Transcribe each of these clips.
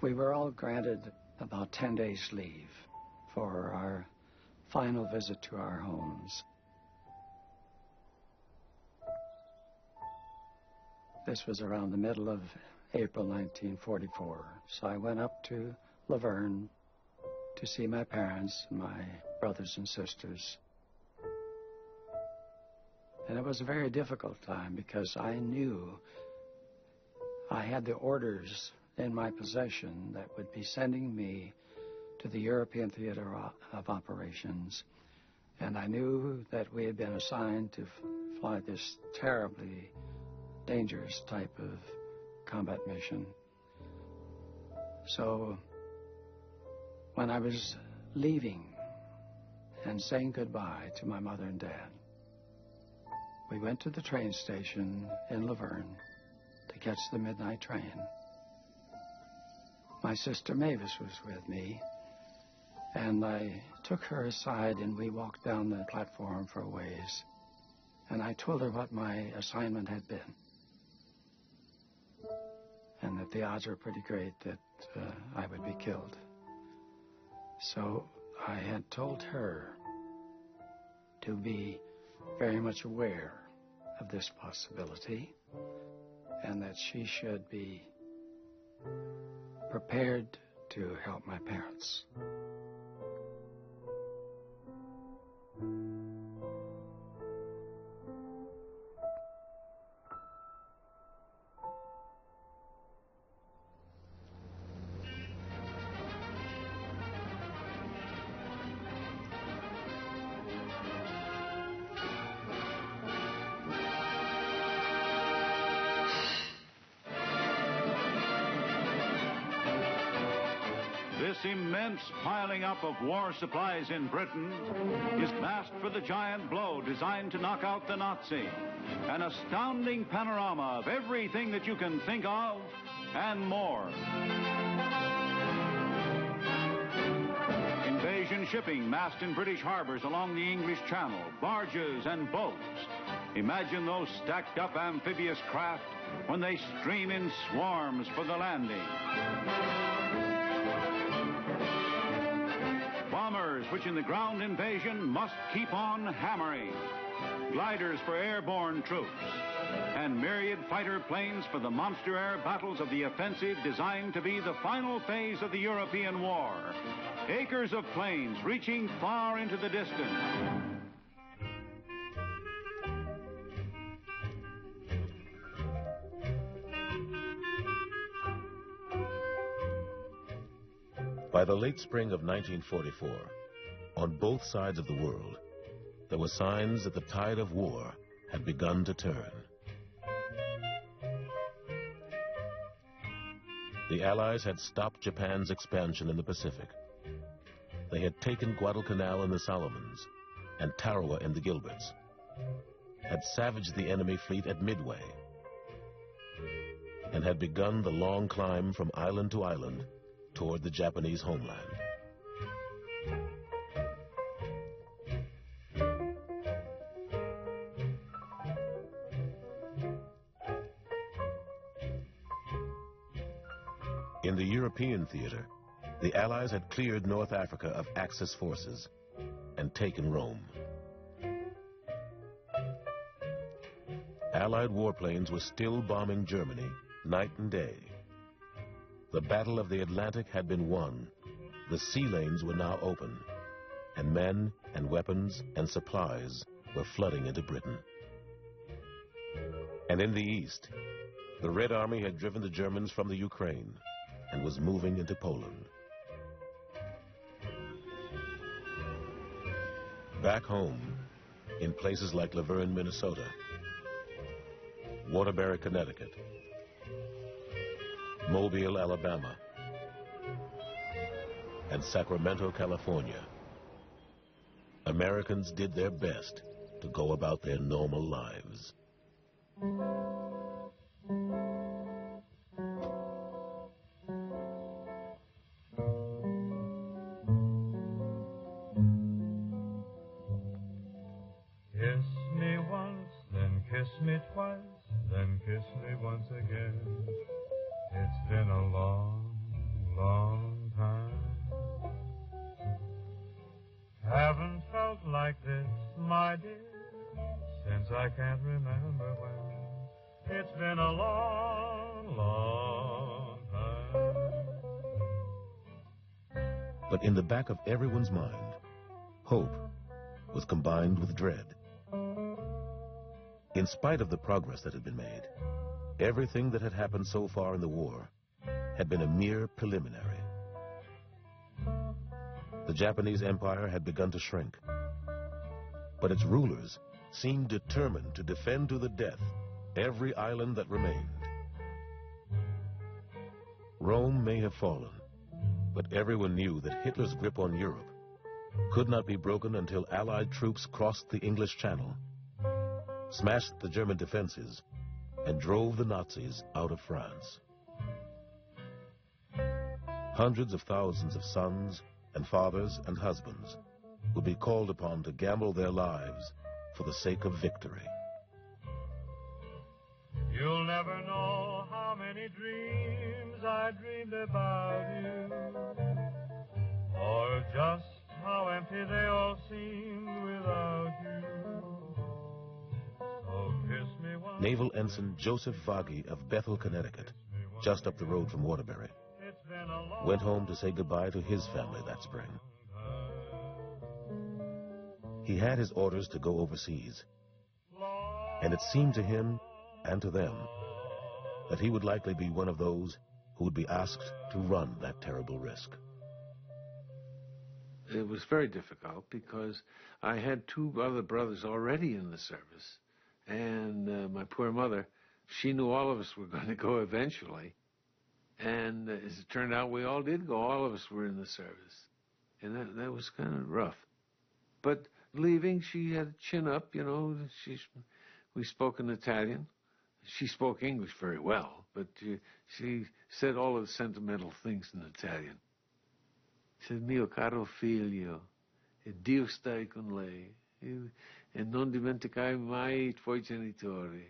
We were all granted about 10 days leave for our final visit to our homes. This was around the middle of April 1944, so I went up to Laverne to see my parents and my brothers and sisters. And it was a very difficult time because I knew I had the orders in my possession that would be sending me to the European Theater of Operations. And I knew that we had been assigned to fly this terribly dangerous type of combat mission. So when I was leaving and saying goodbye to my mother and dad, we went to the train station in Laverne to catch the midnight train. My sister Mavis was with me, and I took her aside and we walked down the platform for a ways, and I told her what my assignment had been, and that the odds were pretty great that I would be killed. So I had told her to be very much aware of this possibility, and that she should be prepared to help my parents. This immense piling up of war supplies in Britain is masked for the giant blow designed to knock out the Nazi. An astounding panorama of everything that you can think of and more. Invasion shipping massed in British harbors along the English Channel, barges and boats. Imagine those stacked up amphibious craft when they stream in swarms for the landing. Bombers, which in the ground invasion must keep on hammering. Gliders for airborne troops. And myriad fighter planes for the monster air battles of the offensive designed to be the final phase of the European war. Acres of planes reaching far into the distance. By the late spring of 1944, on both sides of the world, there were signs that the tide of war had begun to turn. The Allies had stopped Japan's expansion in the Pacific. They had taken Guadalcanal in the Solomons and Tarawa in the Gilberts, had savaged the enemy fleet at Midway, and had begun the long climb from island to island toward the Japanese homeland. In the European theater, the Allies had cleared North Africa of Axis forces and taken Rome. Allied warplanes were still bombing Germany night and day. The Battle of the Atlantic had been won. The sea lanes were now open, and men and weapons and supplies were flooding into Britain. And in the east, the Red Army had driven the Germans from the Ukraine and was moving into Poland. Back home, in places like Laverne, Minnesota, Waterbury, Connecticut, Mobile, Alabama, and Sacramento, California, Americans did their best to go about their normal lives. Kiss me once, then kiss me twice, then kiss me once again. It's been a long, long time. Haven't felt like this, my dear, since I can't remember when. It's been a long, long time. But in the back of everyone's mind, hope was combined with dread. In spite of the progress that had been made, everything that had happened so far in the war had been a mere preliminary. The Japanese Empire had begun to shrink, but its rulers seemed determined to defend to the death every island that remained. Rome may have fallen, but everyone knew that Hitler's grip on Europe could not be broken until Allied troops crossed the English Channel, smashed the German defenses, and drove the Nazis out of France. Hundreds of thousands of sons and fathers and husbands would be called upon to gamble their lives for the sake of victory. You'll never know how many dreams I dreamed about you, or just how empty they all seemed without you. So kiss me once. Naval Ensign Joseph Vaghi of Bethel, Connecticut, just up the road from Waterbury, went home to say goodbye to his family that spring. He had his orders to go overseas, and it seemed to him and to them that he would likely be one of those who would be asked to run that terrible risk. It was very difficult because I had two other brothers already in the service, and my poor mother, she knew all of us were going to go eventually, and as it turned out, we all did go. All of us were in the service, and that was kind of rough. But leaving, she had a chin up, you know. We spoke in Italian. She spoke English very well, but she said all of the sentimental things in Italian. She said, "Mio caro figlio, e Dio stai con lei, e non dimenticare mai I tuoi genitori."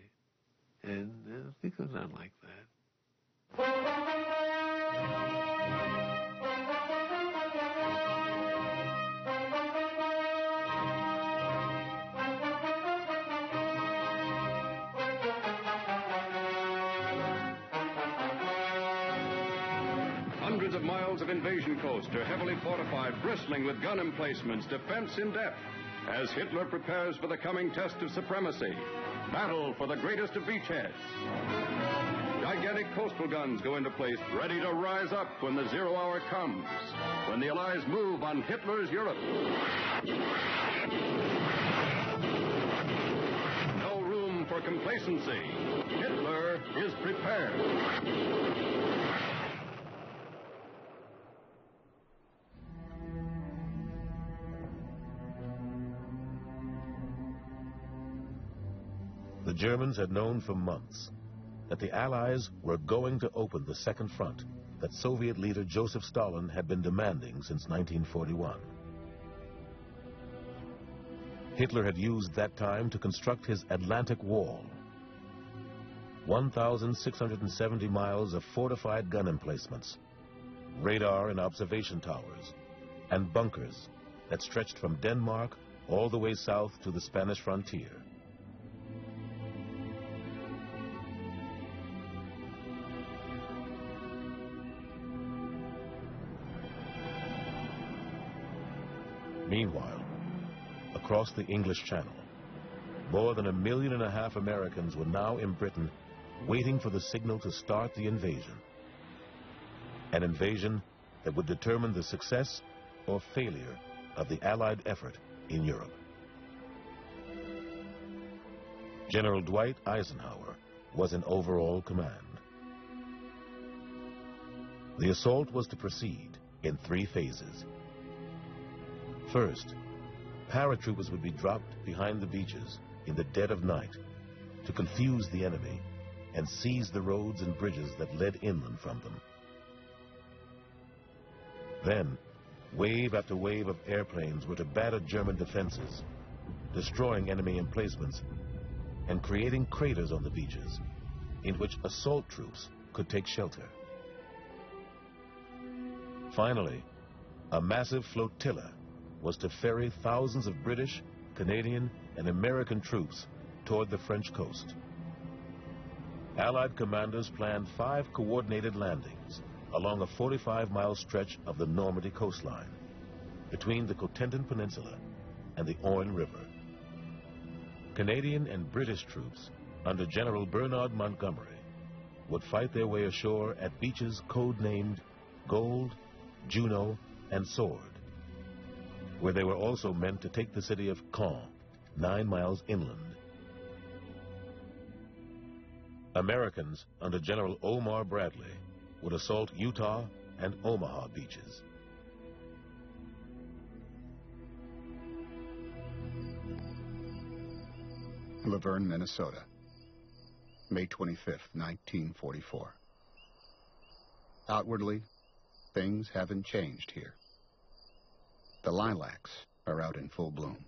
And it goes on like that. Hundreds of miles of invasion coast are heavily fortified, bristling with gun emplacements, defense in depth, as Hitler prepares for the coming test of supremacy. Battle for the greatest of beachheads. Gigantic coastal guns go into place, ready to rise up when the 0 hour comes, when the Allies move on Hitler's Europe. No room for complacency. Hitler is prepared. The Germans had known for months that the Allies were going to open the second front that Soviet leader Joseph Stalin had been demanding since 1941. Hitler had used that time to construct his Atlantic Wall, 1,670 miles of fortified gun emplacements, radar and observation towers, and bunkers that stretched from Denmark all the way south to the Spanish frontier. Meanwhile, across the English Channel, more than 1.5 million Americans were now in Britain waiting for the signal to start the invasion. An invasion that would determine the success or failure of the Allied effort in Europe. General Dwight Eisenhower was in overall command. The assault was to proceed in 3 phases. First, paratroopers would be dropped behind the beaches in the dead of night to confuse the enemy and seize the roads and bridges that led inland from them. Then, wave after wave of airplanes were to batter German defenses, destroying enemy emplacements and creating craters on the beaches in which assault troops could take shelter. Finally, a massive flotilla was to ferry thousands of British, Canadian, and American troops toward the French coast. Allied commanders planned 5 coordinated landings along a 45-mile stretch of the Normandy coastline between the Cotentin Peninsula and the Orne River. Canadian and British troops under General Bernard Montgomery would fight their way ashore at beaches codenamed Gold, Juno, and Sword, where they were also meant to take the city of Caen, 9 miles inland. Americans under General Omar Bradley would assault Utah and Omaha beaches. Laverne, Minnesota, May 25th, 1944. Outwardly, things haven't changed here. The lilacs are out in full bloom.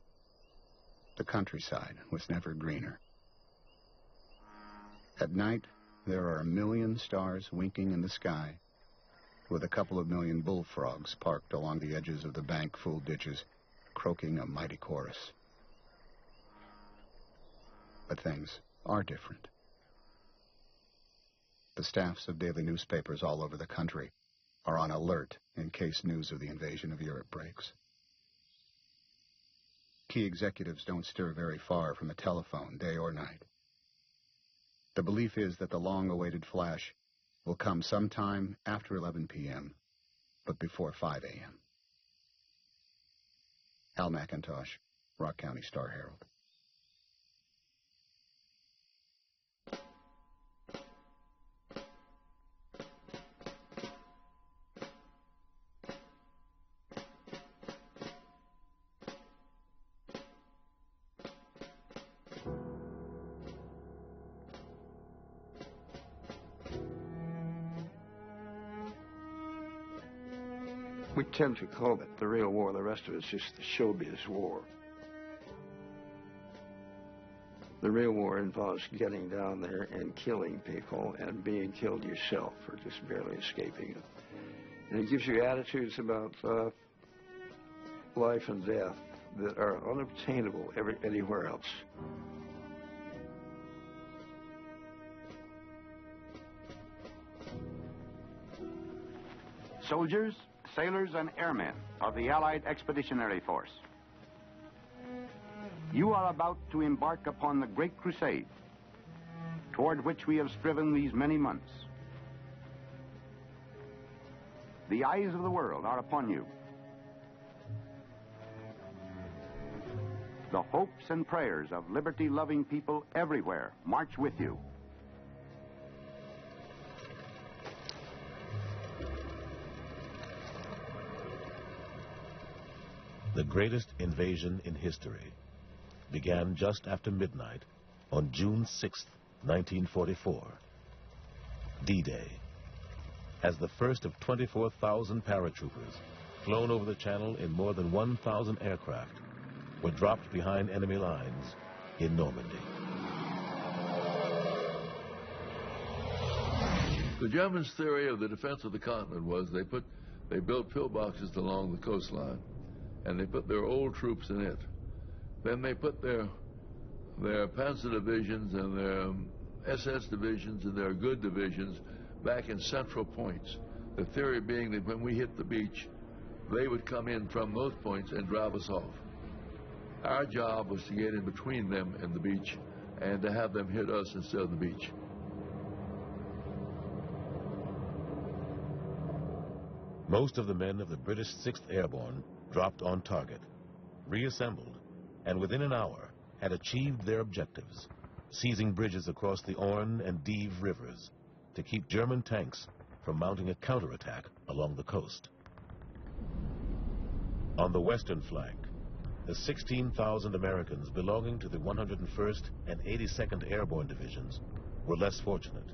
The countryside was never greener. At night, there are 1 million stars winking in the sky, with a couple of million bullfrogs parked along the edges of the bank-full ditches, croaking a mighty chorus. But things are different. The staffs of daily newspapers all over the country are on alert in case news of the invasion of Europe breaks. Key executives don't stir very far from a telephone, day or night. The belief is that the long-awaited flash will come sometime after 11 p.m., but before 5 a.m. Al McIntosh, Rock County Star-Herald. We tend to call it the real war. The rest of it's just the showbiz war. The real war involves getting down there and killing people and being killed yourself or just barely escaping it. And it gives you attitudes about life and death that are unobtainable anywhere else. Soldiers, sailors, and airmen of the Allied Expeditionary Force. You are about to embark upon the great crusade toward which we have striven these many months. The eyes of the world are upon you. The hopes and prayers of liberty-loving people everywhere march with you. The greatest invasion in history began just after midnight on June 6, 1944, D-Day, as the first of 24,000 paratroopers flown over the channel in more than 1,000 aircraft were dropped behind enemy lines in Normandy. The Germans' theory of the defense of the continent was they built pillboxes along the coastline, and they put their old troops in it. Then they put their Panzer divisions and their SS divisions and their good divisions back in central points. The theory being that when we hit the beach, they would come in from those points and drive us off. Our job was to get in between them and the beach and to have them hit us instead of the beach. Most of the men of the British 6th Airborne dropped on target, reassembled, and within an hour had achieved their objectives, seizing bridges across the Orne and Dive rivers to keep German tanks from mounting a counterattack along the coast. On the western flank, the 16,000 Americans belonging to the 101st and 82nd Airborne Divisions were less fortunate.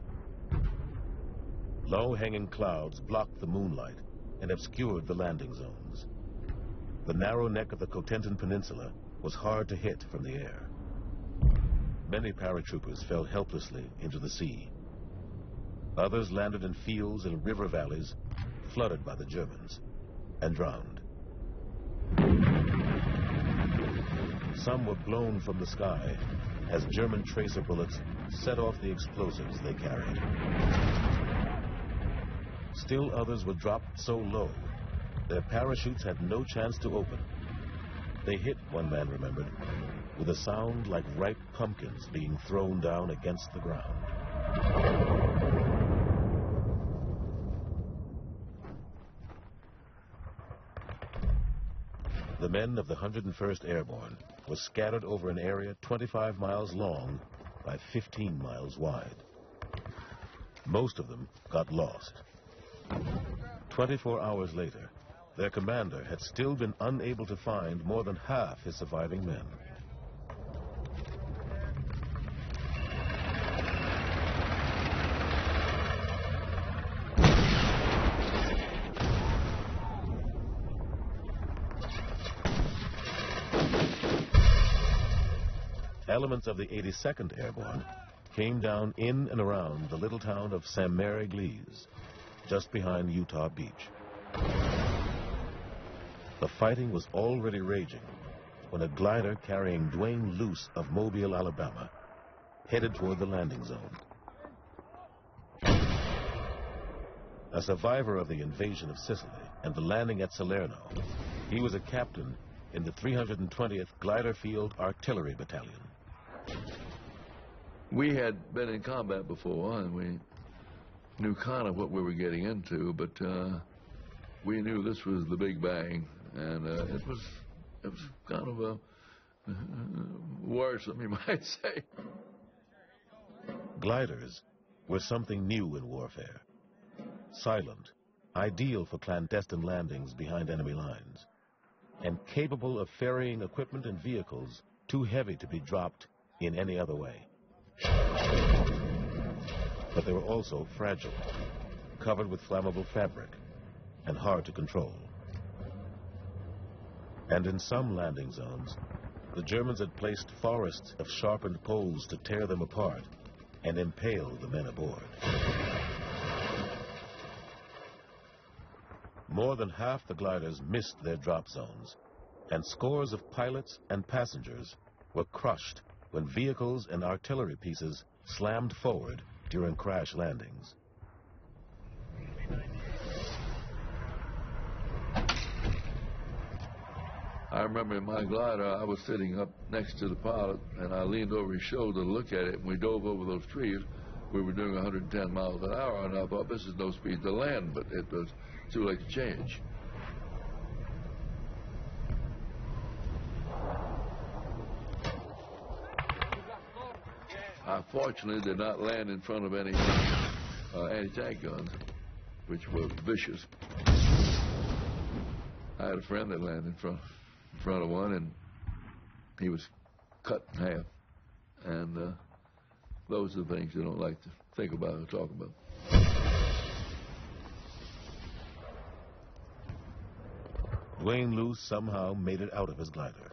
Low-hanging clouds blocked the moonlight and obscured the landing zones. The narrow neck of the Cotentin Peninsula was hard to hit from the air. Many paratroopers fell helplessly into the sea. Others landed in fields and river valleys flooded by the Germans and drowned. Some were blown from the sky as German tracer bullets set off the explosives they carried. Still others were dropped so low, their parachutes had no chance to open. They hit, one man remembered, with a sound like ripe pumpkins being thrown down against the ground. The men of the 101st Airborne were scattered over an area 25 miles long by 15 miles wide. Most of them got lost. 24 hours later, their commander had still been unable to find more than half his surviving men. Elements of the 82nd Airborne came down in and around the little town of Saint-Mary-Église, just behind Utah Beach. The fighting was already raging when a glider carrying Dwayne Luce of Mobile, Alabama, headed toward the landing zone. A survivor of the invasion of Sicily and the landing at Salerno, he was a captain in the 320th Glider Field Artillery Battalion. We had been in combat before, and we knew kind of what we were getting into, but we knew this was the big bang, and it was kind of a worrisome, you might say. Gliders were something new in warfare. Silent, ideal for clandestine landings behind enemy lines, and capable of ferrying equipment and vehicles too heavy to be dropped in any other way. But they were also fragile, covered with flammable fabric, and hard to control. And in some landing zones, the Germans had placed forests of sharpened poles to tear them apart and impale the men aboard. More than half the gliders missed their drop zones, and scores of pilots and passengers were crushed when vehicles and artillery pieces slammed forward during crash landings. I remember in my glider, I was sitting up next to the pilot, and I leaned over his shoulder to look at it, and we dove over those trees. We were doing 110 miles an hour, and I thought, this is no speed to land, but it was too late to change. I fortunately did not land in front of any anti-tank guns, which were vicious. I had a friend that landed in front of one, and he was cut in half. And those are the things you don't like to think about or talk about. Dwayne Luce somehow made it out of his glider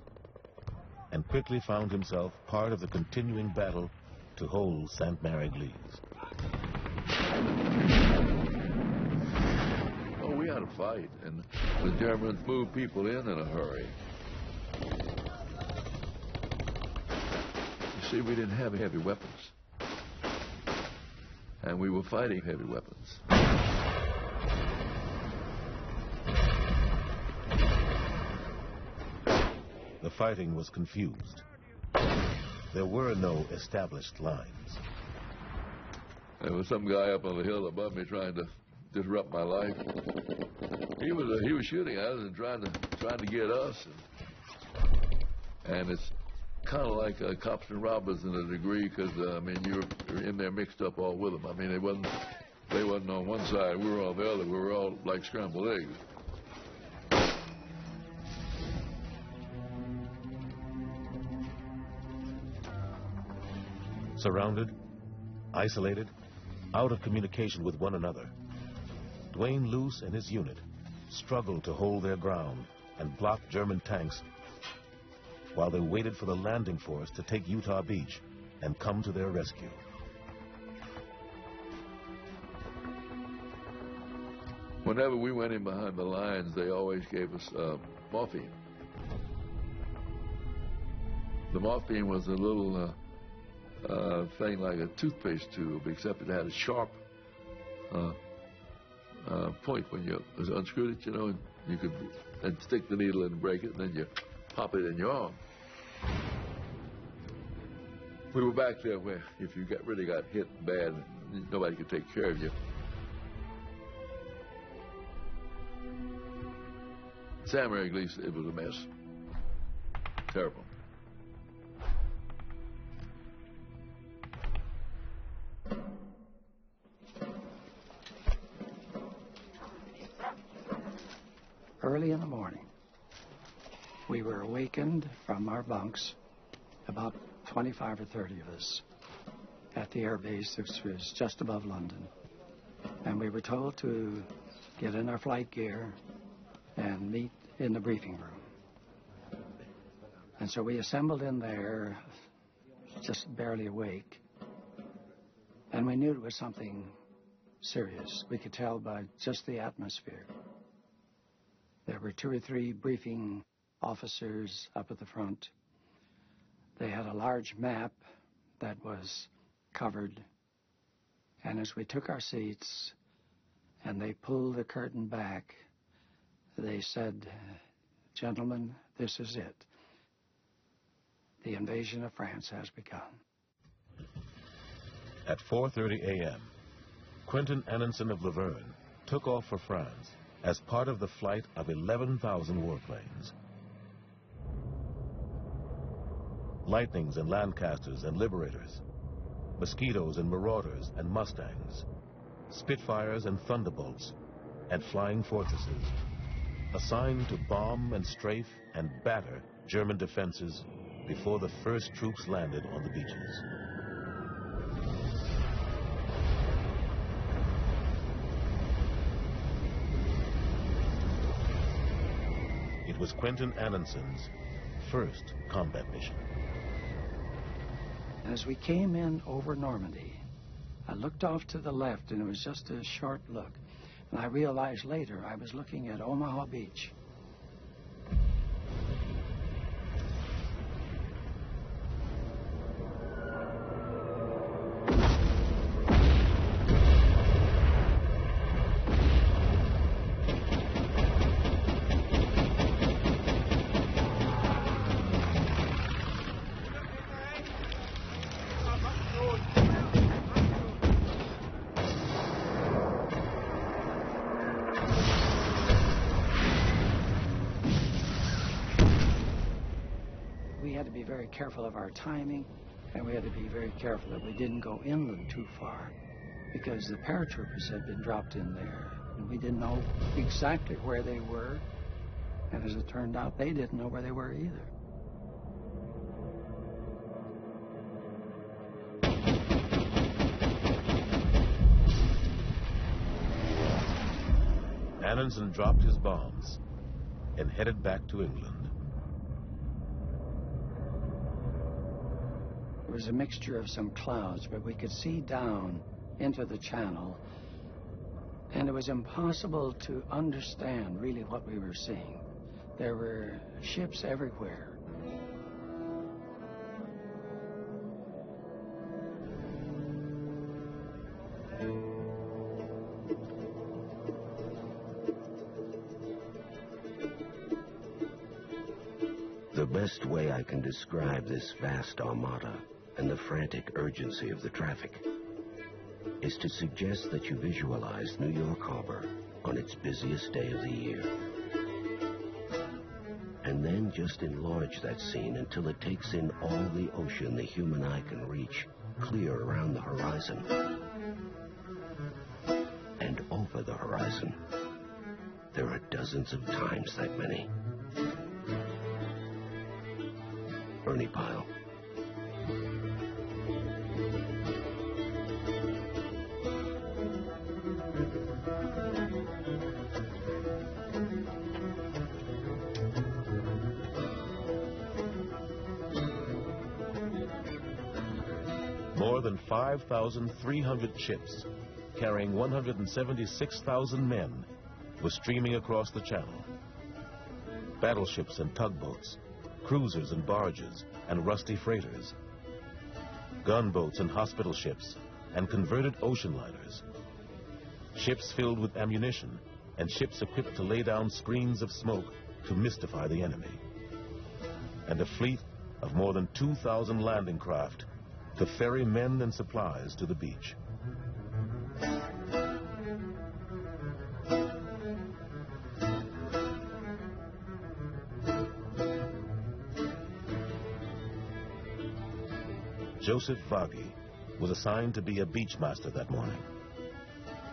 and quickly found himself part of the continuing battle to hold Saint-Mary-Église. Oh, we had a fight, and the Germans moved people in a hurry. You see, we didn't have heavy weapons, and we were fighting heavy weapons. The fighting was confused. There were no established lines. There was some guy up on the hill above me trying to disrupt my life. He was shooting at us and trying to get us. And it's kind of like cops and robbers in a degree, because I mean, you're in there mixed up all with them. I mean, they wasn't on one side, we were on the other. We were all like scrambled eggs. Surrounded, isolated, out of communication with one another, Dwayne Luce and his unit struggled to hold their ground and block German tanks while they waited for the landing force to take Utah Beach and come to their rescue. Whenever we went in behind the lines, they always gave us morphine. The morphine was a little thing like a toothpaste tube, except it had a sharp point when you unscrewed it, you know, and you could stick the needle in and break it, and then you pop it in your arm. We were back there where if you really got hit bad, nobody could take care of you. Sam, at least, it was a mess. Terrible. Early in the morning, we were awakened from our bunks, about 25 or 30 of us, at the air base, which was just above London. And we were told to get in our flight gear and meet in the briefing room. And so we assembled in there, just barely awake. And we knew it was something serious. We could tell by just the atmosphere. There were 2 or 3 briefing officers up at the front. They had a large map that was covered. And as we took our seats and they pulled the curtain back, they said, "Gentlemen, this is it. The invasion of France has begun." At 4:30 a.m., Quentin Annenson of Laverne took off for France as part of the flight of 11,000 warplanes. Lightnings and Lancasters and Liberators, Mosquitoes and Marauders and Mustangs, Spitfires and Thunderbolts, and Flying Fortresses, assigned to bomb and strafe and batter German defenses before the first troops landed on the beaches. It was Quentin Annenson's first combat mission. As we came in over Normandy, I looked off to the left, and it was just a short look. And I realized later I was looking at Omaha Beach. Very careful of our timing, and we had to be very careful that we didn't go inland too far, because the paratroopers had been dropped in there, and we didn't know exactly where they were, and as it turned out, they didn't know where they were either. Annenson dropped his bombs and headed back to England. It was a mixture of some clouds, but we could see down into the channel, and it was impossible to understand really what we were seeing. There were ships everywhere. The best way I can describe this vast armada and the frantic urgency of the traffic is to suggest that you visualize New York Harbor on its busiest day of the year. And then just enlarge that scene until it takes in all the ocean the human eye can reach, clear around the horizon. And over the horizon, there are dozens of times that many. Ernie Pyle. More than 5,300 ships, carrying 176,000 men, was streaming across the channel. Battleships and tugboats, cruisers and barges, and rusty freighters, gunboats and hospital ships, and converted ocean liners, ships filled with ammunition, and ships equipped to lay down screens of smoke to mystify the enemy, and a fleet of more than 2,000 landing craft to ferry men and supplies to the beach. Joseph Vagi was assigned to be a beachmaster that morning.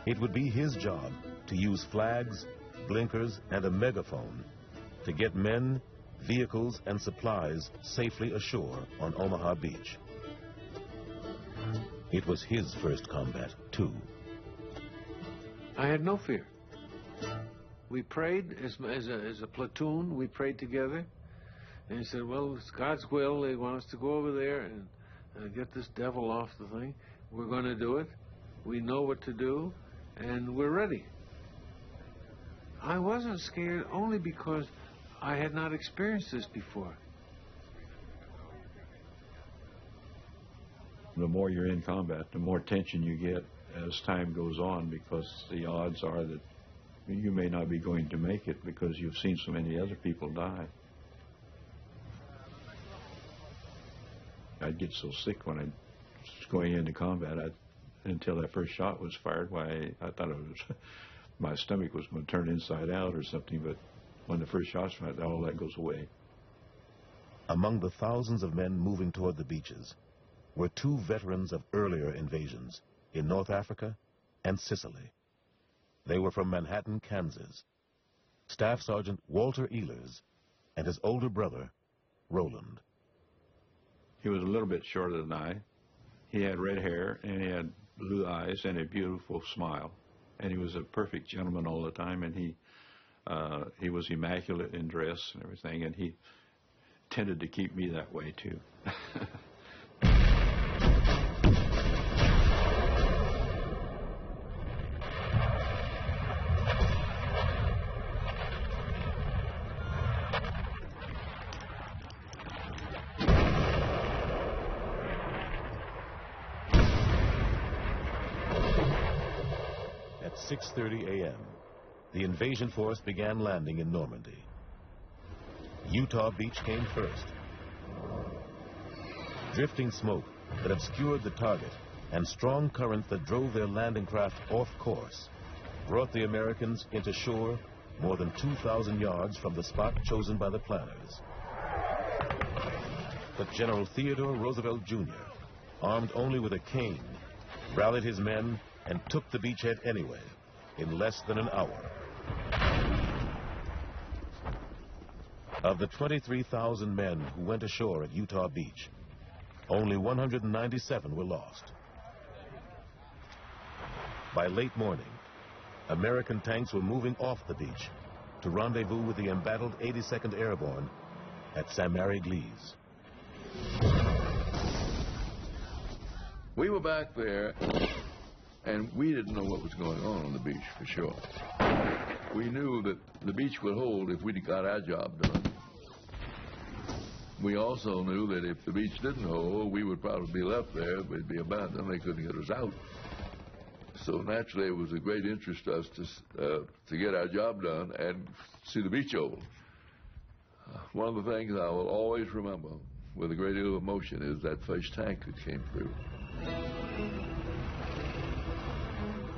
It would be his job to use flags, blinkers, and a megaphone to get men, vehicles, and supplies safely ashore on Omaha Beach. It was his first combat, too. I had no fear. We prayed as a platoon. We prayed together. And he said, well, it's God's will. They want us to go over there and get this devil off the thing. We're going to do it. We know what to do, and we're ready. I wasn't scared only because I had not experienced this before. The more you're in combat, the more tension you get as time goes on, because the odds are that you may not be going to make it because you've seen so many other people die. I'd get so sick when I was going into combat. Until that first shot was fired, why I thought it was my stomach was going to turn inside out or something. But when the first shot's fired, all that goes away. Among the thousands of men moving toward the beaches were two veterans of earlier invasions in North Africa and Sicily. They were from Manhattan, Kansas. Staff Sergeant Walter Ehlers and his older brother, Roland. He was a little bit shorter than I. He had red hair, and he had blue eyes and a beautiful smile. And he was a perfect gentleman all the time, and he was immaculate in dress and everything, and he tended to keep me that way, too. At 6:30 a.m., the invasion force began landing in Normandy. Utah Beach came first. Drifting smoke that obscured the target and strong currents that drove their landing craft off course brought the Americans into shore more than 2,000 yards from the spot chosen by the planners. But General Theodore Roosevelt Jr., armed only with a cane, rallied his men and took the beachhead anyway, in less than an hour. Of the 23,000 men who went ashore at Utah Beach, only 197 were lost. By late morning, American tanks were moving off the beach to rendezvous with the embattled 82nd Airborne at Saint-Mary-Glise. We were back there, and we didn't know what was going on the beach for sure. We knew that the beach would hold if we got our job done. We also knew that if the beach didn't hold, we would probably be left there. We'd be abandoned. They couldn't get us out. So naturally, it was a great interest to us to get our job done and see the beach hold. One of the things I will always remember with a great deal of emotion is that first tank that came through.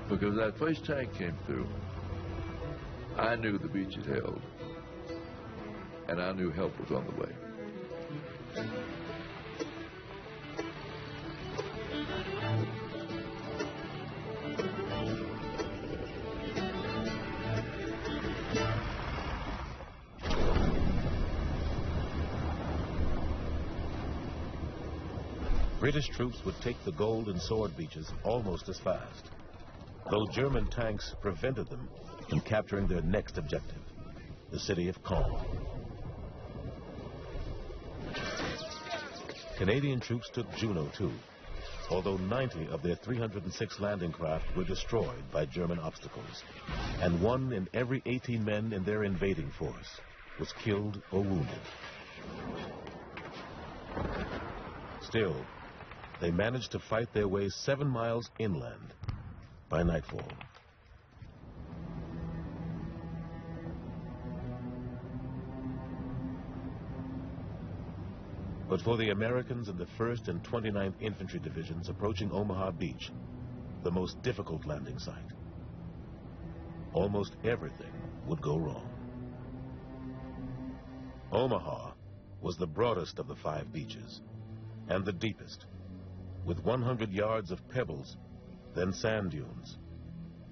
Because that first tank came through, I knew the beach had held, and I knew help was on the way. British troops would take the gold and sword beaches almost as fast, though German tanks prevented them from capturing their next objective, the city of Caen. Canadian troops took Juneau, too, although 90 of their 306 landing craft were destroyed by German obstacles, and 1 in every 18 men in their invading force was killed or wounded. Still, they managed to fight their way 7 miles inland by nightfall. But for the Americans in the 1st and 29th Infantry Divisions approaching Omaha Beach, the most difficult landing site, almost everything would go wrong. Omaha was the broadest of the 5 beaches and the deepest, with 100 yards of pebbles, then sand dunes,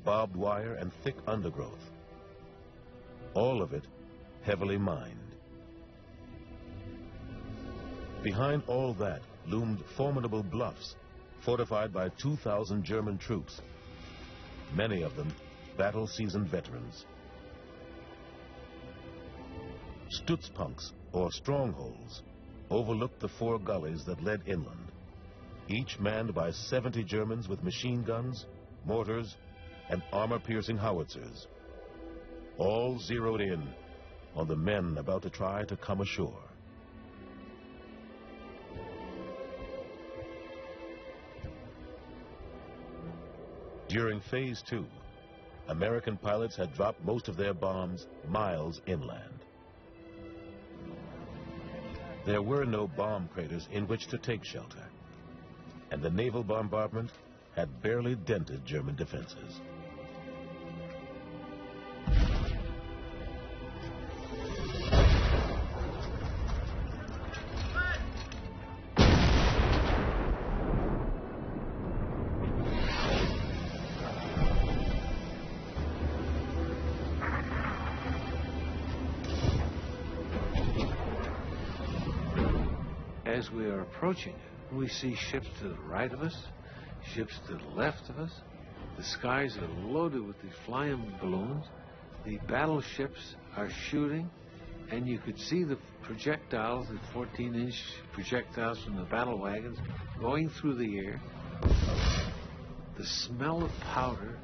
barbed wire and thick undergrowth. All of it heavily mined. Behind all that loomed formidable bluffs, fortified by 2,000 German troops, many of them battle-seasoned veterans. Stützpunkts, or strongholds, overlooked the 4 gullies that led inland, each manned by 70 Germans with machine guns, mortars, and armor-piercing howitzers, all zeroed in on the men about to try to come ashore. During Phase 2, American pilots had dropped most of their bombs miles inland. There were no bomb craters in which to take shelter, and the naval bombardment had barely dented German defenses. As we are approaching it, we see ships to the right of us, ships to the left of us. The skies are loaded with these flying balloons. The battleships are shooting, and you could see the projectiles, the 14-inch projectiles from the battle wagons, going through the air. The smell of powder.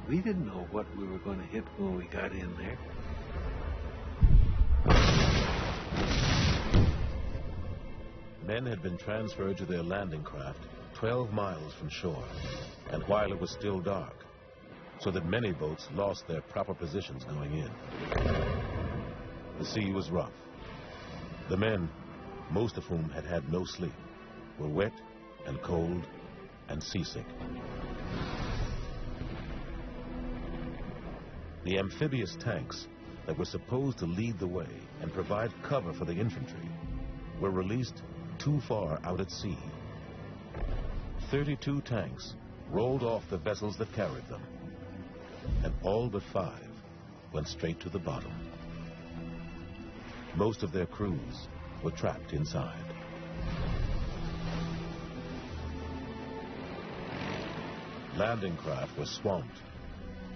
We didn't know what we were going to hit when we got in there. Men had been transferred to their landing craft 12 miles from shore, and while it was still dark, so that many boats lost their proper positions going in. The sea was rough. The men, most of whom had had no sleep, were wet and cold and seasick. The amphibious tanks that were supposed to lead the way and provide cover for the infantry were released too far out at sea. 32 tanks rolled off the vessels that carried them, and all but 5 went straight to the bottom. Most of their crews were trapped inside. Landing craft were swamped.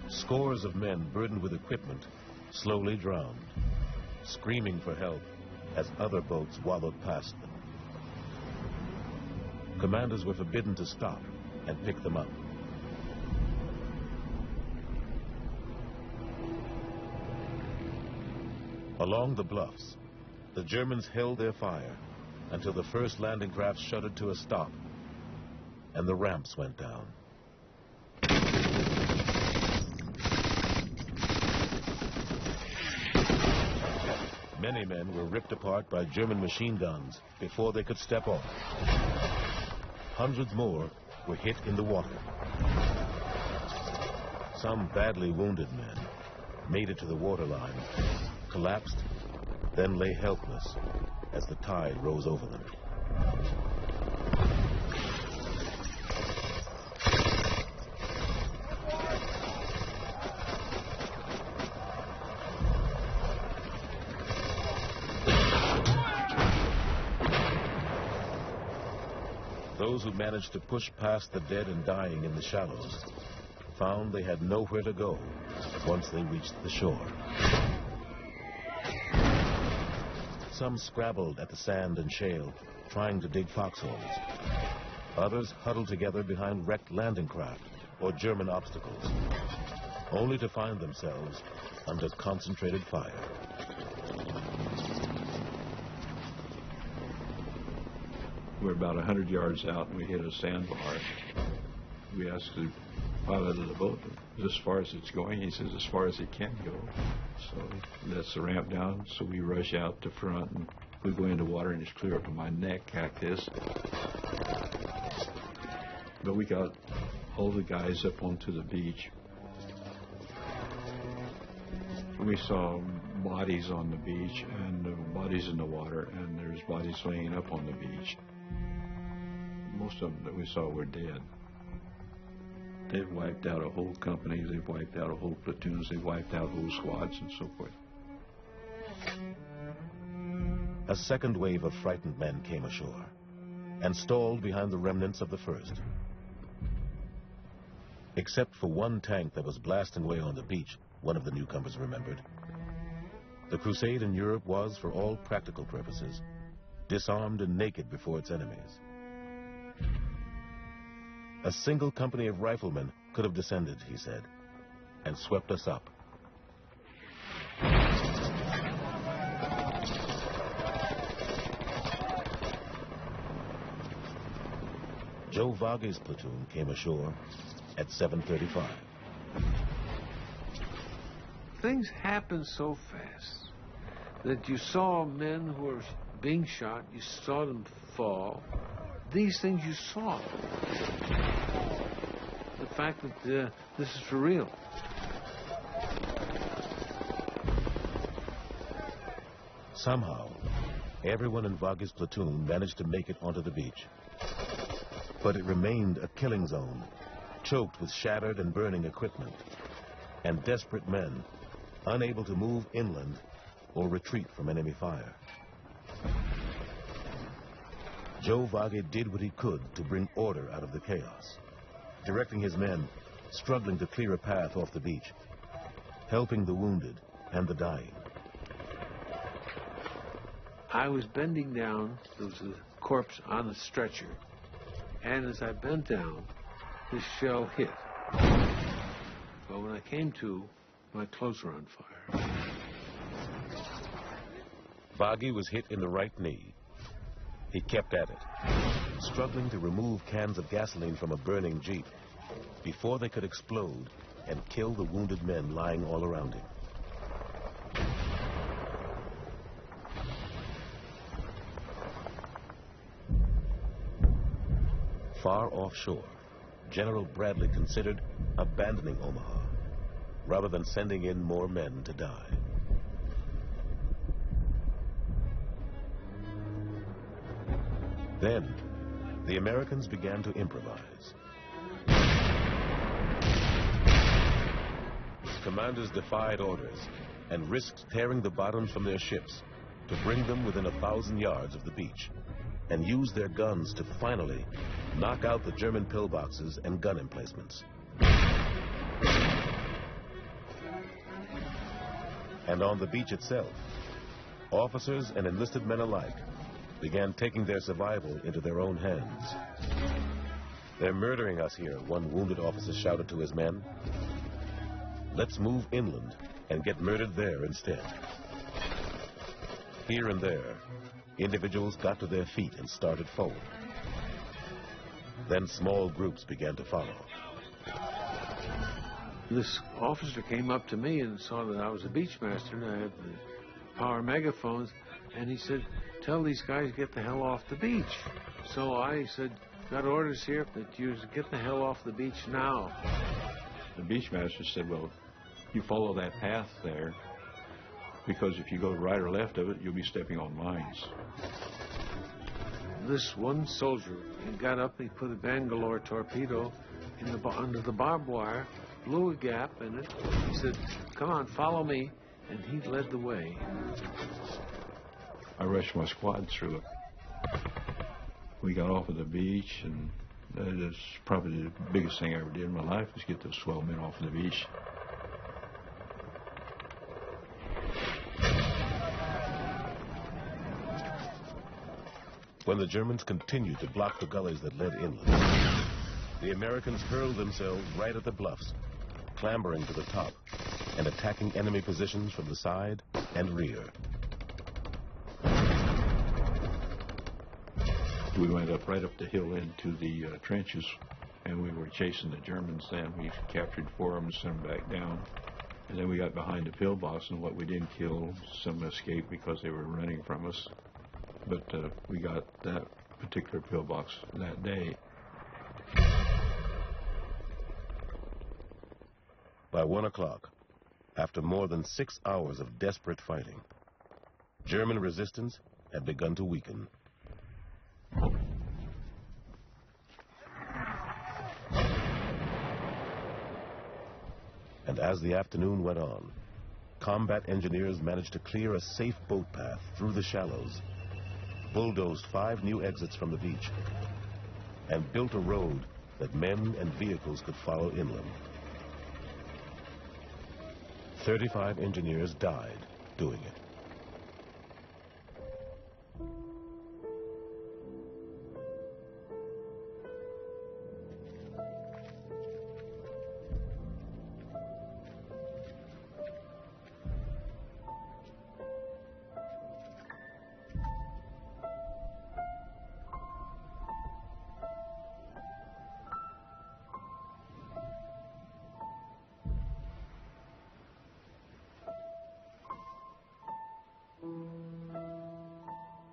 Scores of men burdened with equipment slowly drowned, screaming for help as other boats wallowed past them. Commanders were forbidden to stop and pick them up. Along the bluffs, the Germans held their fire until the first landing craft shuddered to a stop and the ramps went down. Many men were ripped apart by German machine guns before they could step off. Hundreds more were hit in the water. Some badly wounded men made it to the waterline, collapsed, then lay helpless as the tide rose over them. Those who managed to push past the dead and dying in the shallows found they had nowhere to go once they reached the shore. Some scrabbled at the sand and shale, trying to dig foxholes. Others huddled together behind wrecked landing craft or German obstacles, only to find themselves under concentrated fire. We're about 100 yards out and we hit a sandbar. We asked the pilot of the boat, as far as it's going? He says, as far as it can go. So that's the ramp down. So we rush out to front and we go into water and it's clear up to my neck like this. But we got all the guys up onto the beach. We saw bodies on the beach and bodies in the water, and there's bodies laying up on the beach. Most of them that we saw were dead. They've wiped out a whole company, they've wiped out a whole platoons, they've wiped out whole squads and so forth. A second wave of frightened men came ashore and stalled behind the remnants of the first. Except for one tank that was blasting away on the beach, one of the newcomers remembered. The crusade in Europe was, for all practical purposes, disarmed and naked before its enemies. A single company of riflemen could have descended, he said, and swept us up. Joe Vage's platoon came ashore at 7:35. Things happened so fast that you saw men who were being shot, you saw them fall. These things you saw. The fact that this is for real. Somehow, everyone in Vage's platoon managed to make it onto the beach. But it remained a killing zone, choked with shattered and burning equipment, and desperate men unable to move inland or retreat from enemy fire. Joe Vage did what he could to bring order out of the chaos, directing his men, struggling to clear a path off the beach, helping the wounded and the dying. I was bending down, there was a corpse on a stretcher, and as I bent down, this shell hit. But when I came to, my clothes were on fire. Vage was hit in the right knee. He kept at it, struggling to remove cans of gasoline from a burning jeep before they could explode and kill the wounded men lying all around him. Far offshore, General Bradley considered abandoning Omaha rather than sending in more men to die. Then, the Americans began to improvise. Commanders defied orders and risked tearing the bottoms from their ships to bring them within 1,000 yards of the beach and used their guns to finally knock out the German pillboxes and gun emplacements. And on the beach itself, officers and enlisted men alike began taking their survival into their own hands. "They're murdering us here," one wounded officer shouted to his men. "Let's move inland and get murdered there instead." Here and there, individuals got to their feet and started forward. Then small groups began to follow. This officer came up to me and saw that I was a beachmaster and I had the power megaphones, and he said, "Tell these guys to get the hell off the beach." So I said, "Got orders here that you get the hell off the beach now." The beachmaster said, "Well, you follow that path there, because if you go right or left of it, you'll be stepping on mines." This one soldier, he got up and he put a Bangalore torpedo in under the barbed wire, blew a gap in it. He said, "Come on, follow me," and he led the way. I rushed my squad through it. We got off of the beach, and that is probably the biggest thing I ever did in my life, was get those 12 men off of the beach. When the Germans continued to block the gullies that led inland, the Americans hurled themselves right at the bluffs, clambering to the top and attacking enemy positions from the side and rear. We went right up the hill into the trenches, and we were chasing the Germans then. We captured 4 of them and sent them back down. And then we got behind the pillbox, and what we didn't kill, some escaped because they were running from us. But we got that particular pillbox that day. By 1 o'clock, after more than 6 hours of desperate fighting, German resistance had begun to weaken. And as the afternoon went on, combat engineers managed to clear a safe boat path through the shallows, bulldozed 5 new exits from the beach, and built a road that men and vehicles could follow inland. 35 engineers died doing it.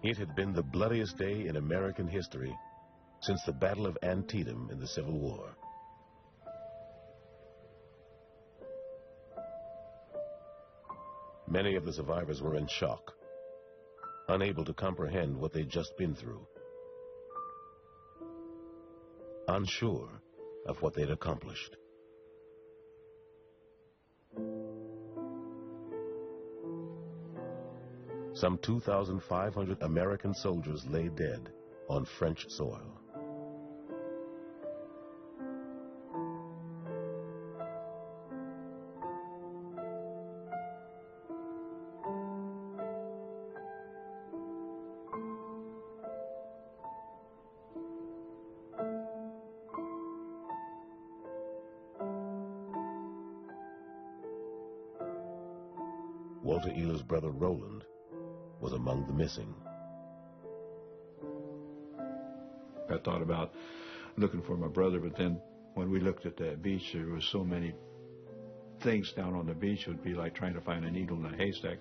It had been the bloodiest day in American history since the Battle of Antietam in the Civil War. Many of the survivors were in shock, unable to comprehend what they'd just been through, unsure of what they'd accomplished. Some 2,500 American soldiers lay dead on French soil. Walter Ealer's brother Roland was among the missing. I thought about looking for my brother, but then when we looked at that beach, there was so many things down on the beach, it would be like trying to find a needle in a haystack.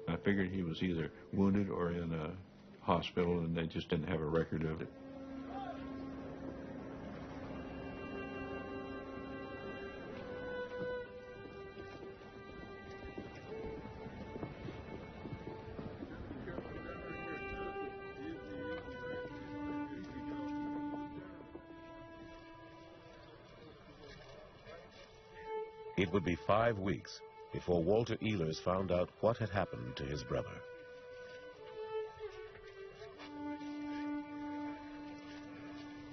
I figured he was either wounded or in a hospital, and they just didn't have a record of it. It would be 5 weeks before Walter Ehlers found out what had happened to his brother.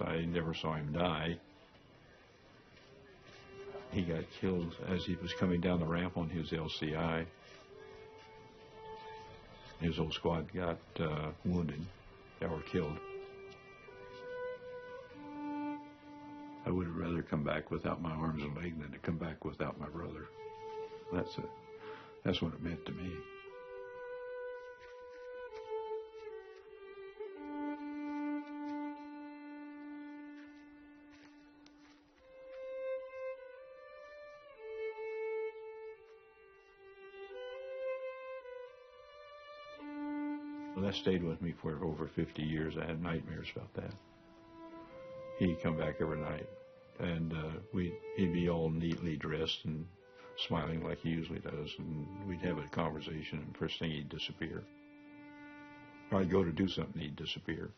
I never saw him die. He got killed as he was coming down the ramp on his LCI. His whole squad got wounded or killed. I would have rather come back without my arms and legs than to come back without my brother. That's what it meant to me. Well, that stayed with me for over 50 years. I had nightmares about that. He'd come back every night, and he'd be all neatly dressed and smiling like he usually does, and we'd have a conversation, and first thing he'd disappear. Or I'd go to do something, he'd disappear.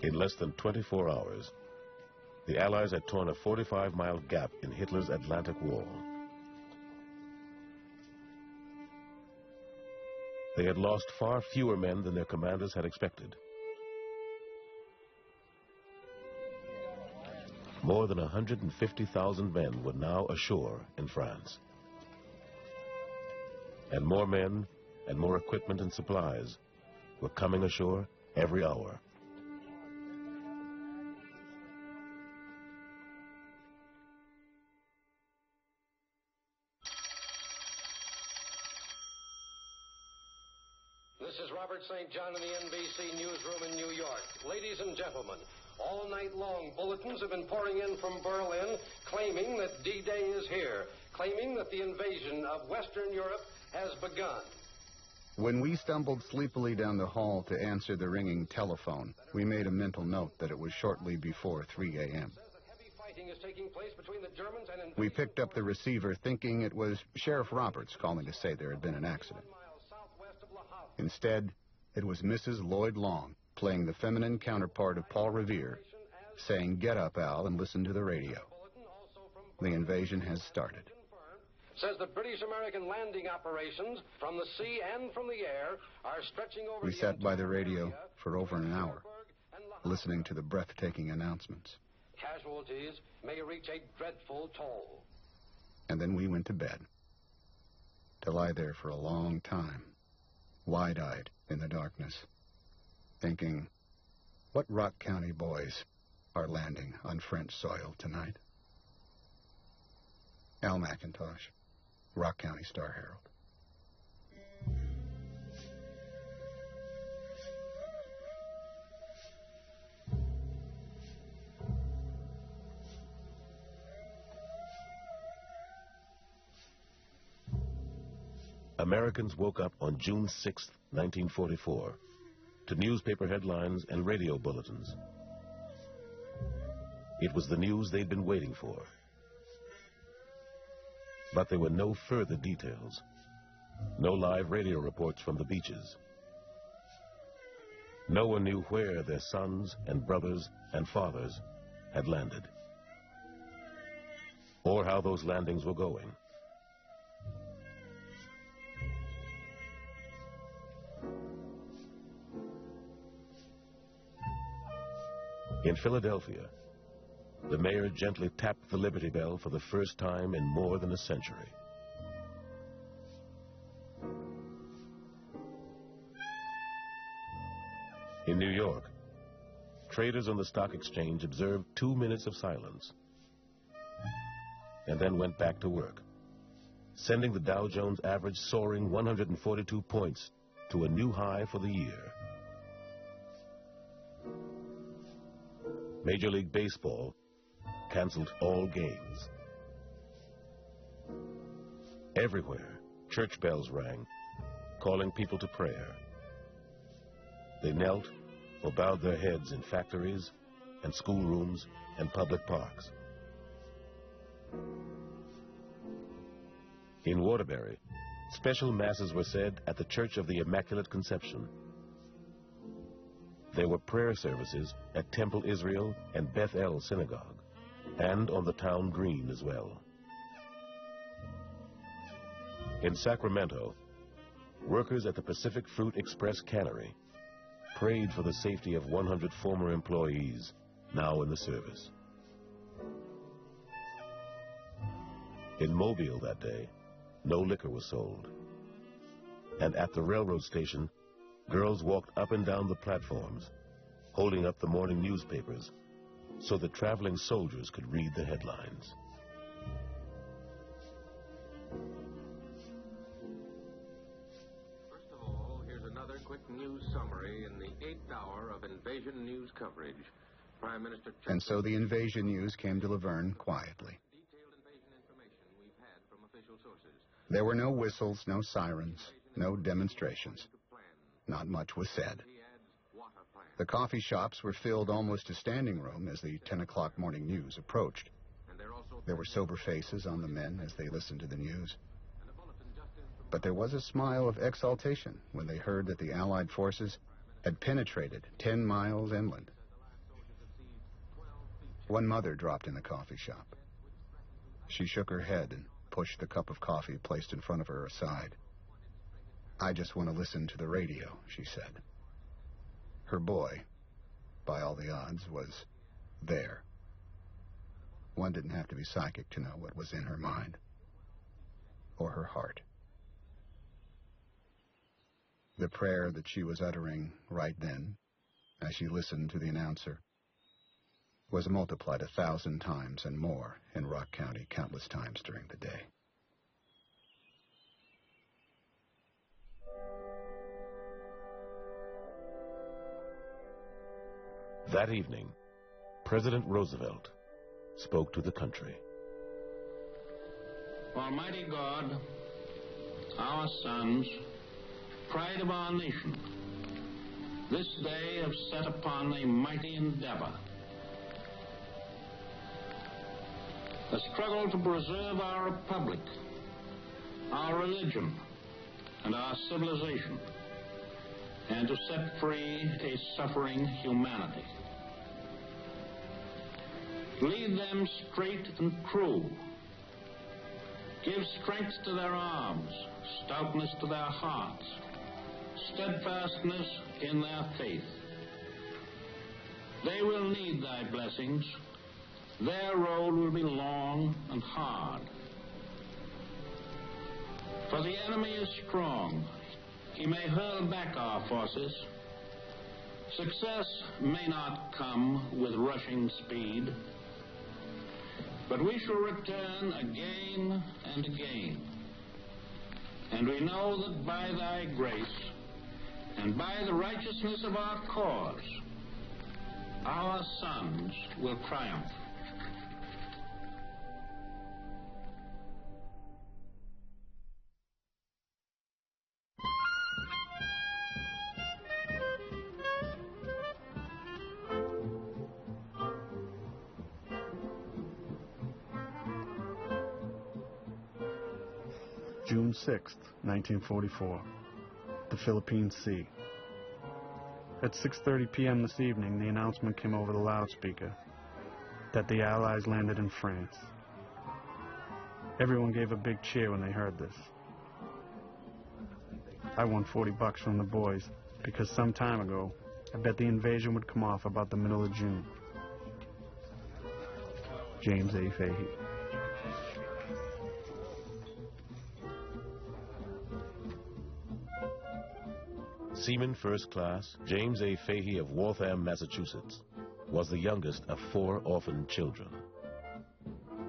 In less than 24 hours, the Allies had torn a 45-mile gap in Hitler's Atlantic Wall. They had lost far fewer men than their commanders had expected. more than 150,000 men were now ashore in France. And more men and more equipment and supplies were coming ashore every hour. This is Robert St. John in the NBC newsroom in New York. Ladies and gentlemen, all night long bulletins have been pouring in from Berlin claiming that D-Day is here, claiming that the invasion of Western Europe has begun. When we stumbled sleepily down the hall to answer the ringing telephone, we made a mental note that it was shortly before 3 a.m. We picked up the receiver thinking it was Sheriff Roberts calling to say there had been an accident. Instead, it was Mrs. Lloyd Long, playing the feminine counterpart of Paul Revere, saying, "Get up, Al, and listen to the radio. The invasion has started." Says the British-American landing operations from the sea and from the air are stretching over. We sat by the radio for over an hour, listening to the breathtaking announcements. Casualties may reach a dreadful toll. And then we went to bed, to lie there for a long time, wide-eyed in the darkness, thinking, what Rock County boys are landing on French soil tonight? Al McIntosh, Rock County Star-Herald. Americans woke up on June 6, 1944, to newspaper headlines and radio bulletins. It was the news they'd been waiting for. But there were no further details, no live radio reports from the beaches. No one knew where their sons and brothers and fathers had landed, or how those landings were going. In Philadelphia, the mayor gently tapped the Liberty Bell for the first time in more than a century. In New York, traders on the stock exchange observed 2 minutes of silence and then went back to work, sending the Dow Jones average soaring 142 points to a new high for the year. Major League Baseball canceled all games. Everywhere, church bells rang, calling people to prayer. They knelt or bowed their heads in factories and schoolrooms and public parks. In Waterbury, special masses were said at the Church of the Immaculate Conception. There were prayer services at Temple Israel and Beth El Synagogue, and on the town green as well. In Sacramento, workers at the Pacific Fruit Express cannery prayed for the safety of 100 former employees now in the service. In Mobile that day, no liquor was sold. And at the railroad station, girls walked up and down the platforms, holding up the morning newspapers so that traveling soldiers could read the headlines. First of all, here's another quick news summary in the 8th hour of invasion news coverage. Prime Minister... And so the invasion news came to Laverne quietly. Detailed invasion information we've had from official sources. There were no whistles, no sirens, no demonstrations. Not much was said. The coffee shops were filled almost to standing room as the 10 o'clock morning news approached. There were sober faces on the men as they listened to the news. But there was a smile of exultation when they heard that the Allied forces had penetrated 10 miles inland. One mother dropped in the coffee shop. She shook her head and pushed the cup of coffee placed in front of her aside. "I just want to listen to the radio," she said. Her boy, by all the odds, was there. One didn't have to be psychic to know what was in her mind or her heart. The prayer that she was uttering right then, as she listened to the announcer, was multiplied 1,000 times and more in Rock County countless times during the day. That evening, President Roosevelt spoke to the country. Almighty God, our sons, pride of our nation, this day have set upon a mighty endeavor, a struggle to preserve our republic, our religion, and our civilization, and to set free a suffering humanity. Lead them straight and true. Give strength to their arms, stoutness to their hearts, steadfastness in their faith. They will need thy blessings. Their road will be long and hard. For the enemy is strong. He may hurl back our forces. Success may not come with rushing speed, but we shall return again and again. And we know that by thy grace and by the righteousness of our cause, our sons will triumph. June 6th, 1944, the Philippine Sea. At 6:30 p.m. this evening, the announcement came over the loudspeaker that the Allies landed in France. Everyone gave a big cheer when they heard this. I won $40 from the boys because some time ago, I bet the invasion would come off about the middle of June. James A. Fahey. Seaman First Class James A. Fahey of Waltham, Massachusetts, was the youngest of 4 orphaned children.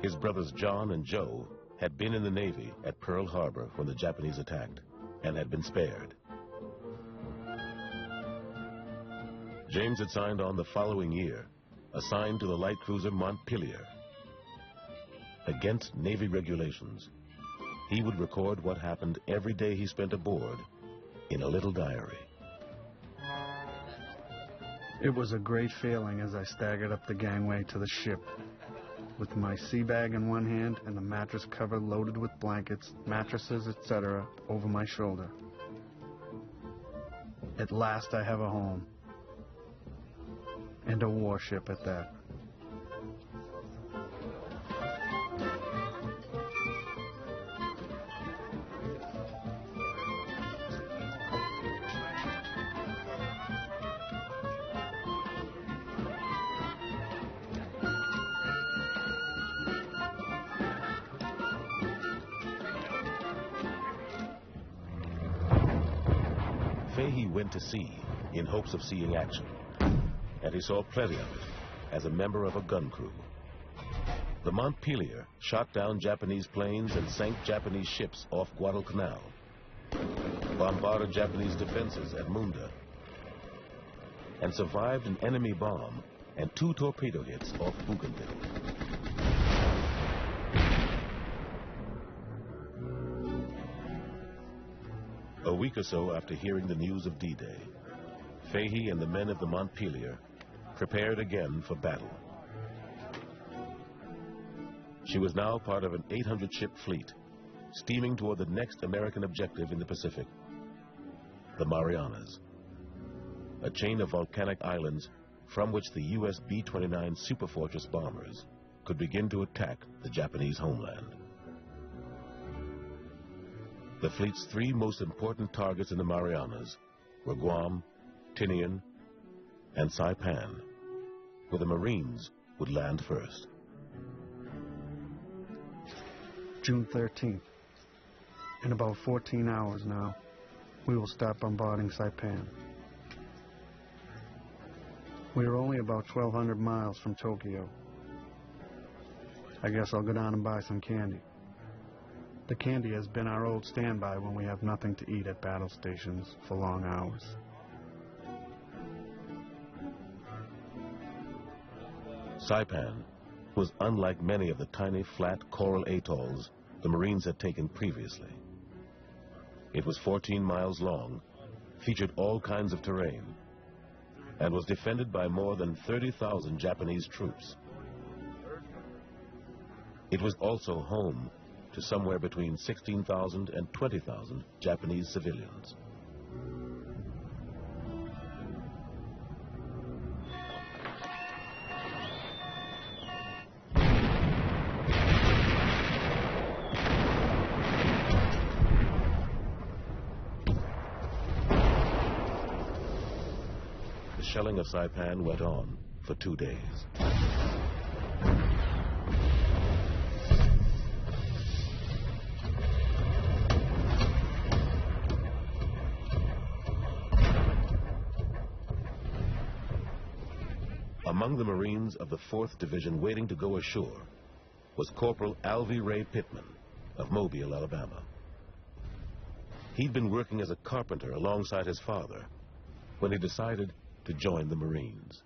His brothers John and Joe had been in the Navy at Pearl Harbor when the Japanese attacked and had been spared. James had signed on the following year, assigned to the light cruiser Montpelier. Against Navy regulations, he would record what happened every day he spent aboard in a little diary. It was a great feeling as I staggered up the gangway to the ship, with my sea bag in one hand and the mattress cover loaded with blankets, mattresses, etc. over my shoulder. At last I have a home, and a warship at that. Fahey went to sea in hopes of seeing action, and he saw plenty of it as a member of a gun crew. The Montpelier shot down Japanese planes and sank Japanese ships off Guadalcanal, bombarded Japanese defenses at Munda, and survived an enemy bomb and 2 torpedo hits off Bougainville. A week or so after hearing the news of D-Day, Fahey and the men of the Montpelier prepared again for battle. She was now part of an 800-ship fleet, steaming toward the next American objective in the Pacific, the Marianas, a chain of volcanic islands from which the U.S. B-29 Superfortress bombers could begin to attack the Japanese homeland. The fleet's 3 most important targets in the Marianas were Guam, Tinian, and Saipan, where the Marines would land first. June 13th. In about 14 hours now, we will start bombarding Saipan. We are only about 1,200 miles from Tokyo. I guess I'll go down and buy some candy. The candy has been our old standby when we have nothing to eat at battle stations for long hours. Saipan was unlike many of the tiny flat coral atolls the Marines had taken previously. It was 14 miles long, featured all kinds of terrain, and was defended by more than 30,000 Japanese troops. It was also home to somewhere between 16,000 and 20,000 Japanese civilians. The shelling of Saipan went on for 2 days. Among the Marines of the 4th Division waiting to go ashore was Corporal Alvy Ray Pittman of Mobile, Alabama. He'd been working as a carpenter alongside his father when he decided to join the Marines.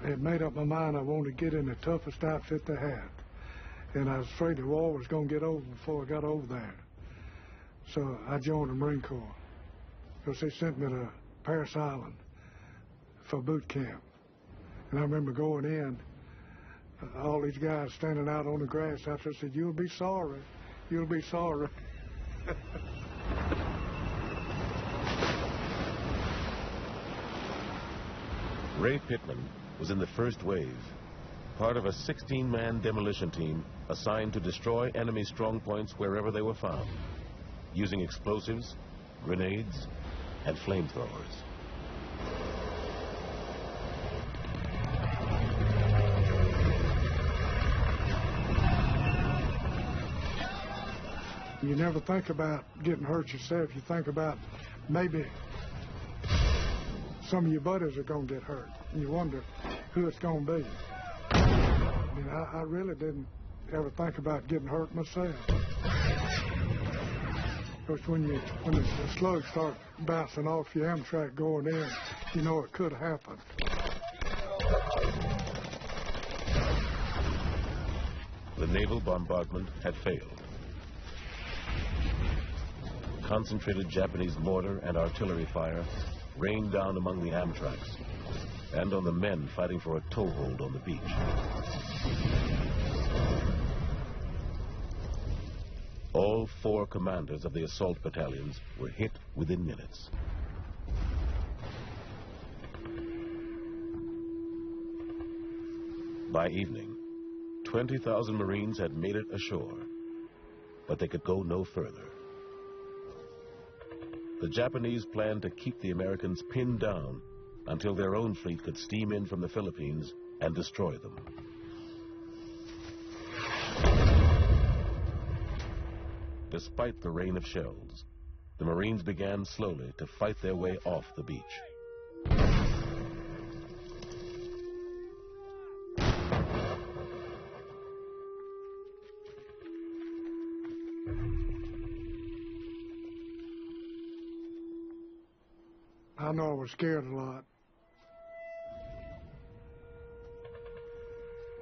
I had made up my mind I wanted to get in the toughest outfit they had, and I was afraid the war was going to get over before I got over there. So I joined the Marine Corps, because they sent me to Parris Island for boot camp. And I remember going in, all these guys standing out on the grass out there said, "You'll be sorry, you'll be sorry." Ray Pittman was in the first wave, part of a 16-man demolition team assigned to destroy enemy strong points wherever they were found, using explosives, grenades, and flamethrowers. You never think about getting hurt yourself. You think about maybe some of your buddies are going to get hurt, and you wonder who it's going to be. I mean, I really didn't ever think about getting hurt myself. Because when the slugs start bouncing off your Amtrak going in, you know it could happen. The naval bombardment had failed. Concentrated Japanese mortar and artillery fire rained down among the Amtraks and on the men fighting for a toehold on the beach. All 4 commanders of the assault battalions were hit within minutes. By evening, 20,000 Marines had made it ashore, but they could go no further. The Japanese planned to keep the Americans pinned down until their own fleet could steam in from the Philippines and destroy them. Despite the rain of shells, the Marines began slowly to fight their way off the beach. I know I was scared a lot.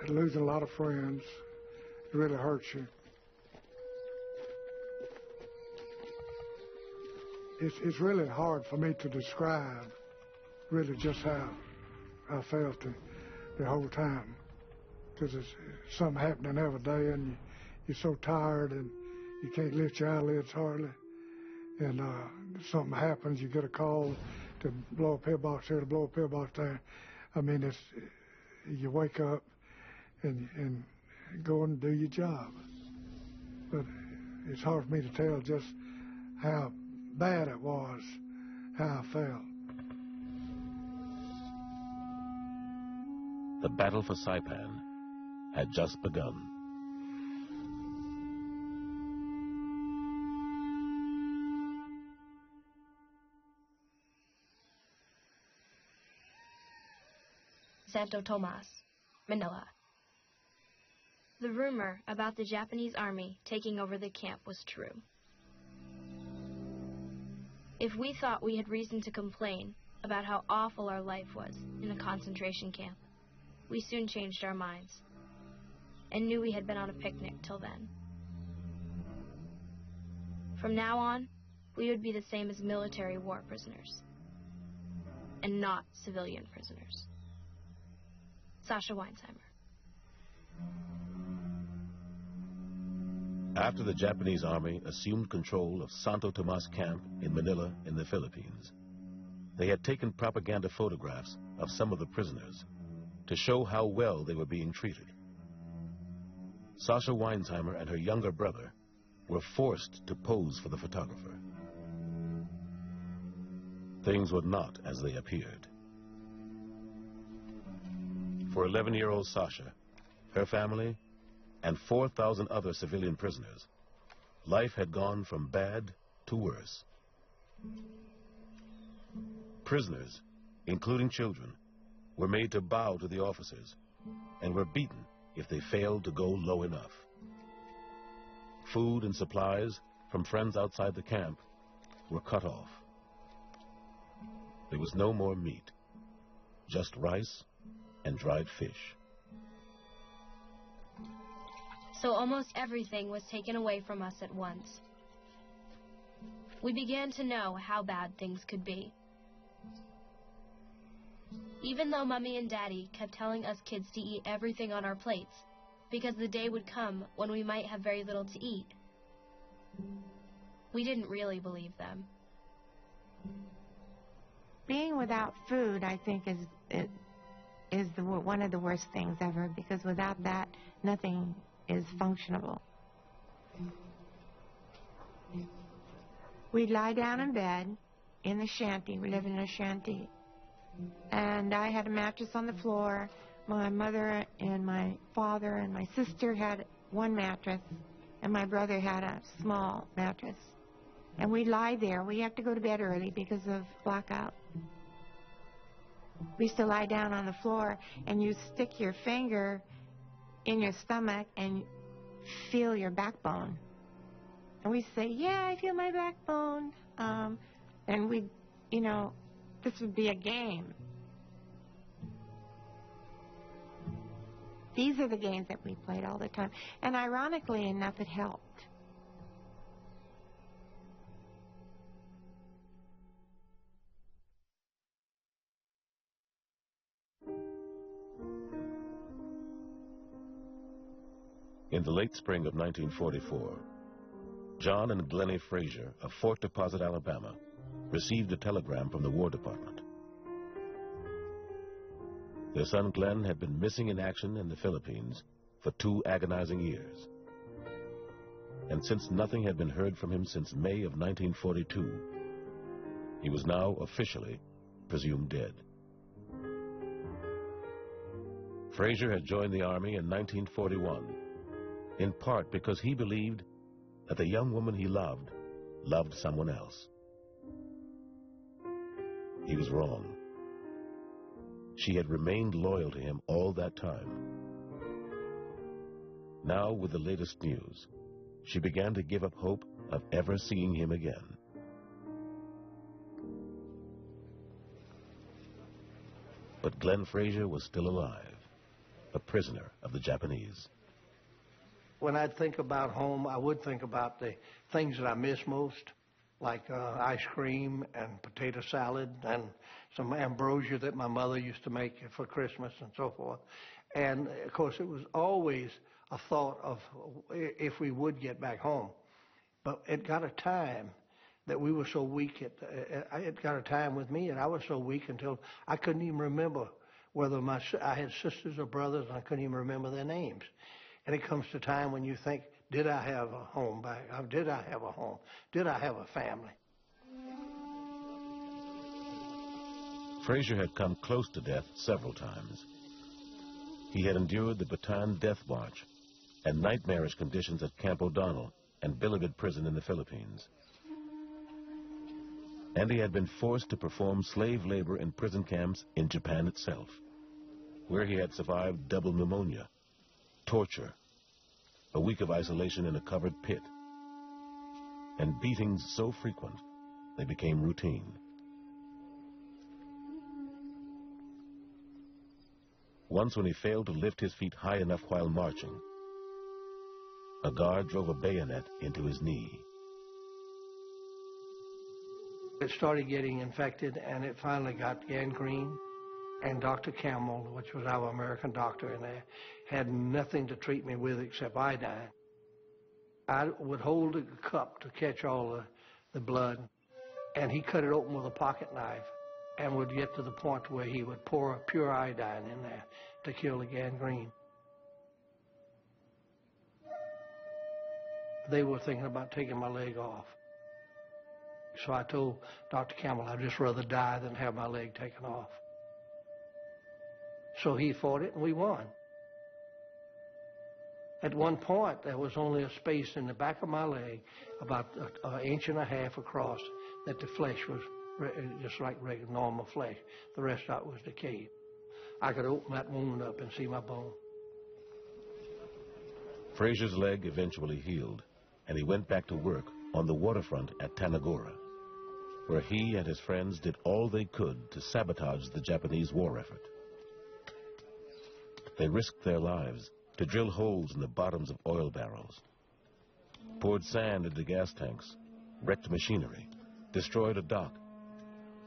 And losing a lot of friends, it really hurts you. It's really hard for me to describe really just how I felt the whole time. Because it's something happening every day, and you're so tired and you can't lift your eyelids hardly. And something happens, you get a call to blow a pillbox here, to blow a pillbox there. I mean, you wake up and go and do your job. But it's hard for me to tell just how bad it was, how I felt. The battle for Saipan had just begun. Santo Tomas, Manila. The rumor about the Japanese army taking over the camp was true. If we thought we had reason to complain about how awful our life was in a concentration camp, we soon changed our minds and knew we had been on a picnic till then. From now on, we would be the same as military war prisoners, and not civilian prisoners. Sasha Weinsheimer. After the Japanese army assumed control of Santo Tomas Camp in Manila in the Philippines, they had taken propaganda photographs of some of the prisoners to show how well they were being treated. Sasha Weinsheimer and her younger brother were forced to pose for the photographer. Things were not as they appeared. For 11-year-old Sasha, her family, and 4,000 other civilian prisoners, life had gone from bad to worse. Prisoners, including children, were made to bow to the officers and were beaten if they failed to go low enough. Food and supplies from friends outside the camp were cut off. There was no more meat, just rice and dried fish. So almost everything was taken away from us at once. We began to know how bad things could be. Even though Mommy and Daddy kept telling us kids to eat everything on our plates, because the day would come when we might have very little to eat, we didn't really believe them. Being without food, I think, is one of the worst things ever, because without that, nothing is functionable. We'd lie down in bed in the shanty. We live in a shanty. And I had a mattress on the floor. My mother and my father and my sister had one mattress, and my brother had a small mattress. And we'd lie there. We have to go to bed early because of blackout. We used to lie down on the floor, and you stick your finger in your stomach and feel your backbone. And we say, yeah, I feel my backbone. And we, this would be a game. These are the games that we played all the time. And ironically enough, it helped. In the late spring of 1944, John and Glennie Frazier of Fort Deposit, Alabama, received a telegram from the War Department. Their son Glenn had been missing in action in the Philippines for 2 agonizing years. And since nothing had been heard from him since May of 1942, he was now officially presumed dead. Frazier had joined the Army in 1941, in part because he believed that the young woman he loved someone else. He was wrong. She had remained loyal to him all that time. Now, with the latest news, she began to give up hope of ever seeing him again. But Glenn Frazier was still alive, a prisoner of the Japanese. When I'd think about home, I would think about the things that I miss most, like ice cream and potato salad and some ambrosia that my mother used to make for Christmas and so forth. And, of course, it was always a thought of if we would get back home. But it got a time that we were so weak. It got a time with me, and I was so weak until I couldn't even remember whether I had sisters or brothers, and I couldn't even remember their names. And it comes to time when you think, did I have a home back? Did I have a home? Did I have a family? Frazier had come close to death several times. He had endured the Bataan death march and nightmarish conditions at Camp O'Donnell and Bilibid prison in the Philippines. And he had been forced to perform slave labor in prison camps in Japan itself, where he had survived double pneumonia, torture, a week of isolation in a covered pit, and beatings so frequent they became routine. Once when he failed to lift his feet high enough while marching, a guard drove a bayonet into his knee. It started getting infected, and it finally got gangrene. And Dr. Campbell, which was our American doctor in there, had nothing to treat me with except iodine. I would hold a cup to catch all the blood, and he cut it open with a pocket knife and would get to the point where he would pour pure iodine in there to kill the gangrene. They were thinking about taking my leg off. So I told Dr. Campbell I'd just rather die than have my leg taken off. So he fought it, and we won. At one point, there was only a space in the back of my leg, about an inch and a half across, that the flesh was just like regular normal flesh. The rest of it was decayed. I could open that wound up and see my bone. Fraser's leg eventually healed, and he went back to work on the waterfront at Tanagora, where he and his friends did all they could to sabotage the Japanese war effort. They risked their lives to drill holes in the bottoms of oil barrels, poured sand into gas tanks, wrecked machinery, destroyed a dock,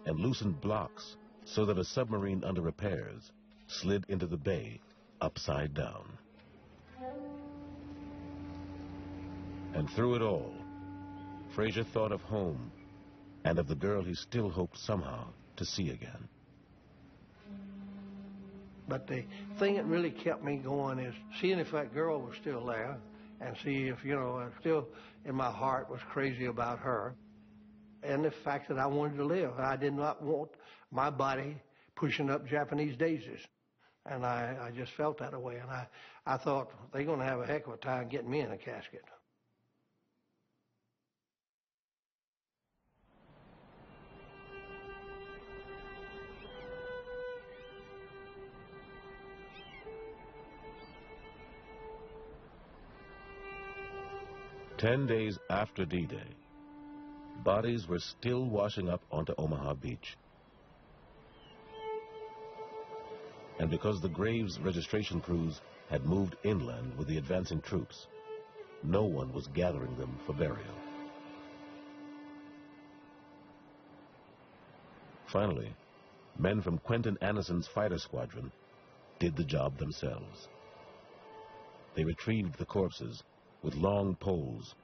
and loosened blocks so that a submarine under repairs slid into the bay upside down. And through it all, Fraser thought of home and of the girl he still hoped somehow to see again. But the thing that really kept me going is seeing if that girl was still there and see if, still in my heart was crazy about her. And the fact that I wanted to live. I did not want my body pushing up Japanese daisies. And I just felt that way. And I thought, they're going to have a heck of a time getting me in a casket. Ten days after D-Day, bodies were still washing up onto Omaha Beach. And because the graves registration crews had moved inland with the advancing troops, no one was gathering them for burial. Finally, men from Quentin Annison's fighter squadron did the job themselves. They retrieved the corpses with long poles,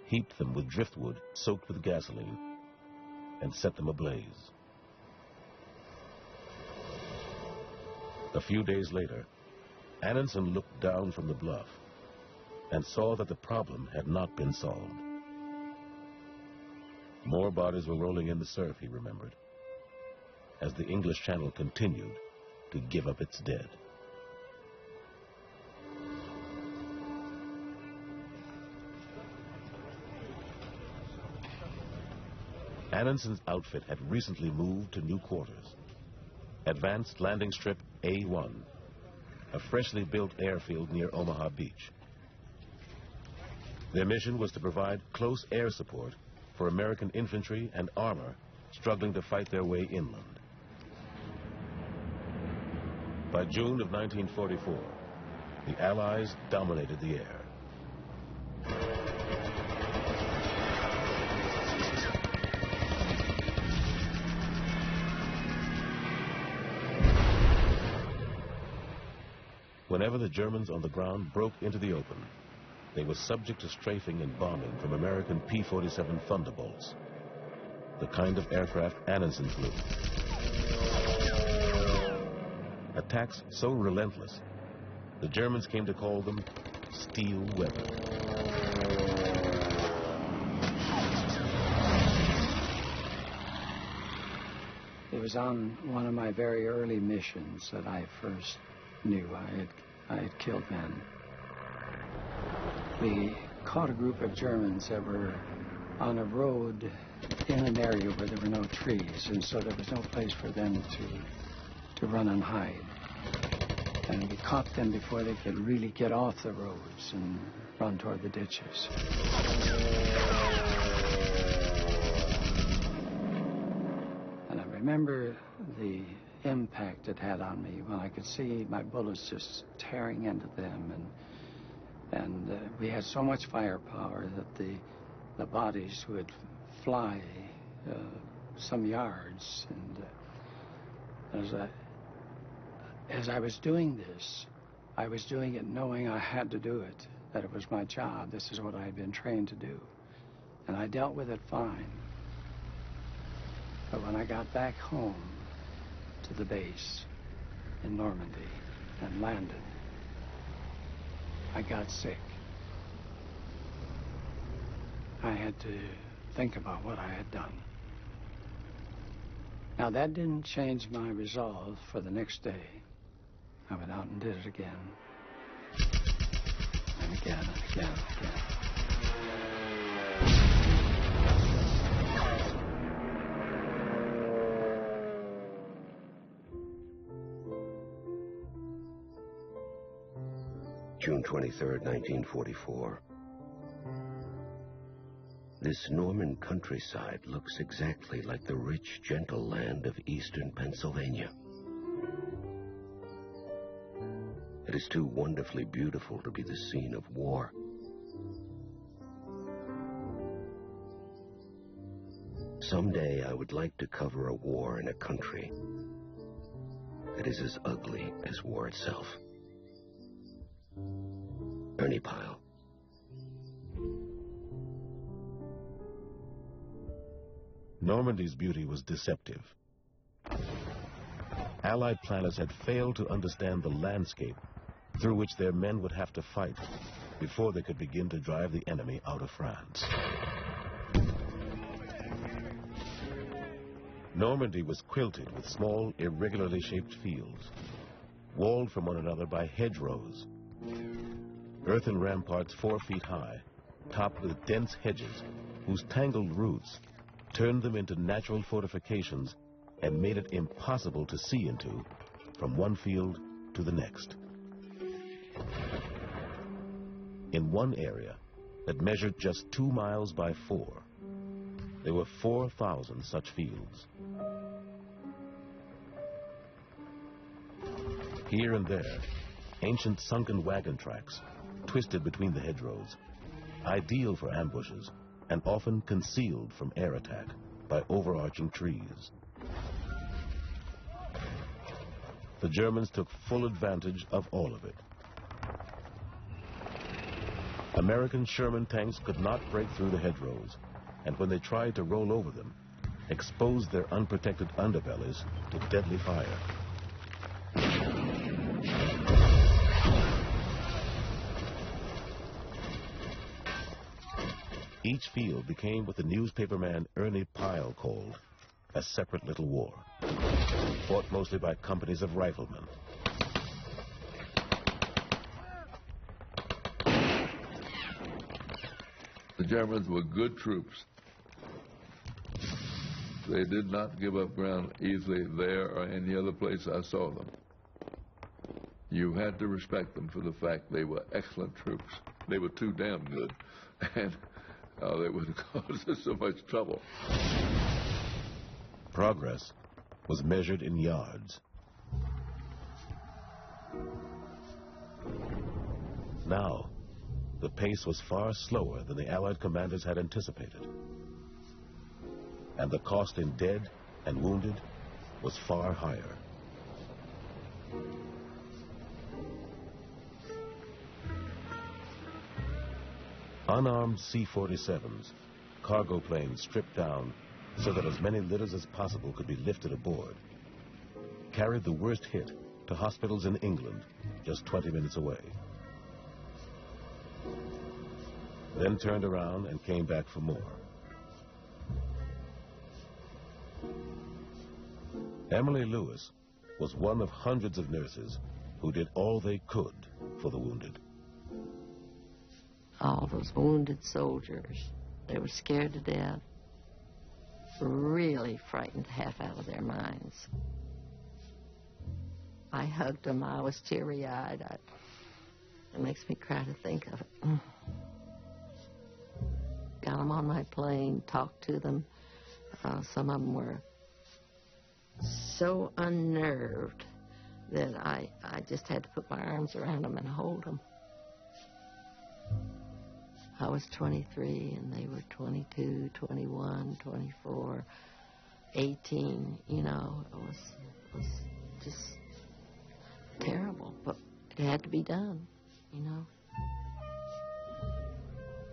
heaped them with driftwood soaked with gasoline, and set them ablaze. A few days later, Annison looked down from the bluff and saw that the problem had not been solved. More bodies were rolling in the surf, he remembered, as the English Channel continued to give up its dead. Annison's outfit had recently moved to new quarters. Advanced Landing Strip A1, a freshly built airfield near Omaha Beach. Their mission was to provide close air support for American infantry and armor struggling to fight their way inland. By June of 1944, the Allies dominated the air. Whenever the Germans on the ground broke into the open, they were subject to strafing and bombing from American P-47 Thunderbolts, the kind of aircraft Annison flew. Attacks so relentless, the Germans came to call them steel weather. It was on one of my very early missions that I first knew I had killed men. We caught a group of Germans that were on a road in an area where there were no trees, and so there was no place for them to run and hide. And we caught them before they could really get off the roads and run toward the ditches. And I remember the impact it had on me when I could see my bullets just tearing into them, and we had so much firepower that the bodies would fly some yards. And as I was doing this, I was doing it knowing I had to do it, that it was my job. This is what I had been trained to do. And I dealt with it fine. But when I got back home to the base in Normandy and landed, I got sick. I had to think about what I had done. Now, that didn't change my resolve for the next day. I went out and did it again. And again, and again, and again. June 23rd, 1944. This Norman countryside looks exactly like the rich, gentle land of eastern Pennsylvania. It is too wonderfully beautiful to be the scene of war. Someday I would like to cover a war in a country that is as ugly as war itself. Ernie Pyle. Normandy's beauty was deceptive. Allied planners had failed to understand the landscape through which their men would have to fight before they could begin to drive the enemy out of France. Normandy was quilted with small, irregularly shaped fields, walled from one another by hedgerows. Earthen ramparts 4 feet high, topped with dense hedges, whose tangled roots turned them into natural fortifications and made it impossible to see into from one field to the next. In one area that measured just 2 miles by 4, there were 4,000 such fields. Here and there, ancient sunken wagon tracks twisted between the hedgerows, ideal for ambushes and often concealed from air attack by overarching trees. The Germans took full advantage of all of it. American Sherman tanks could not break through the hedgerows, and when they tried to roll over them, exposed their unprotected underbellies to deadly fire. Each field became what the newspaperman Ernie Pyle called a separate little war, fought mostly by companies of riflemen. The Germans were good troops. They did not give up ground easily there or any other place I saw them. You had to respect them for the fact they were excellent troops. They were too damn good, and they would cause us so much trouble. Progress was measured in yards. Now, the pace was far slower than the Allied commanders had anticipated. And the cost in dead and wounded was far higher. Unarmed C-47s, cargo planes stripped down so that as many litters as possible could be lifted aboard, carried the worst hit to hospitals in England just 20 minutes away. Then turned around and came back for more. Emily Lewis was one of hundreds of nurses who did all they could for the wounded. All those wounded soldiers, they were scared to death, really frightened half out of their minds. I hugged them. I was teary-eyed. It makes me cry to think of it. Got them on my plane, talked to them. Some of them were so unnerved that I just had to put my arms around them and hold them. I was 23, and they were 22, 21, 24, 18, you know. It was just terrible, but it had to be done, you know.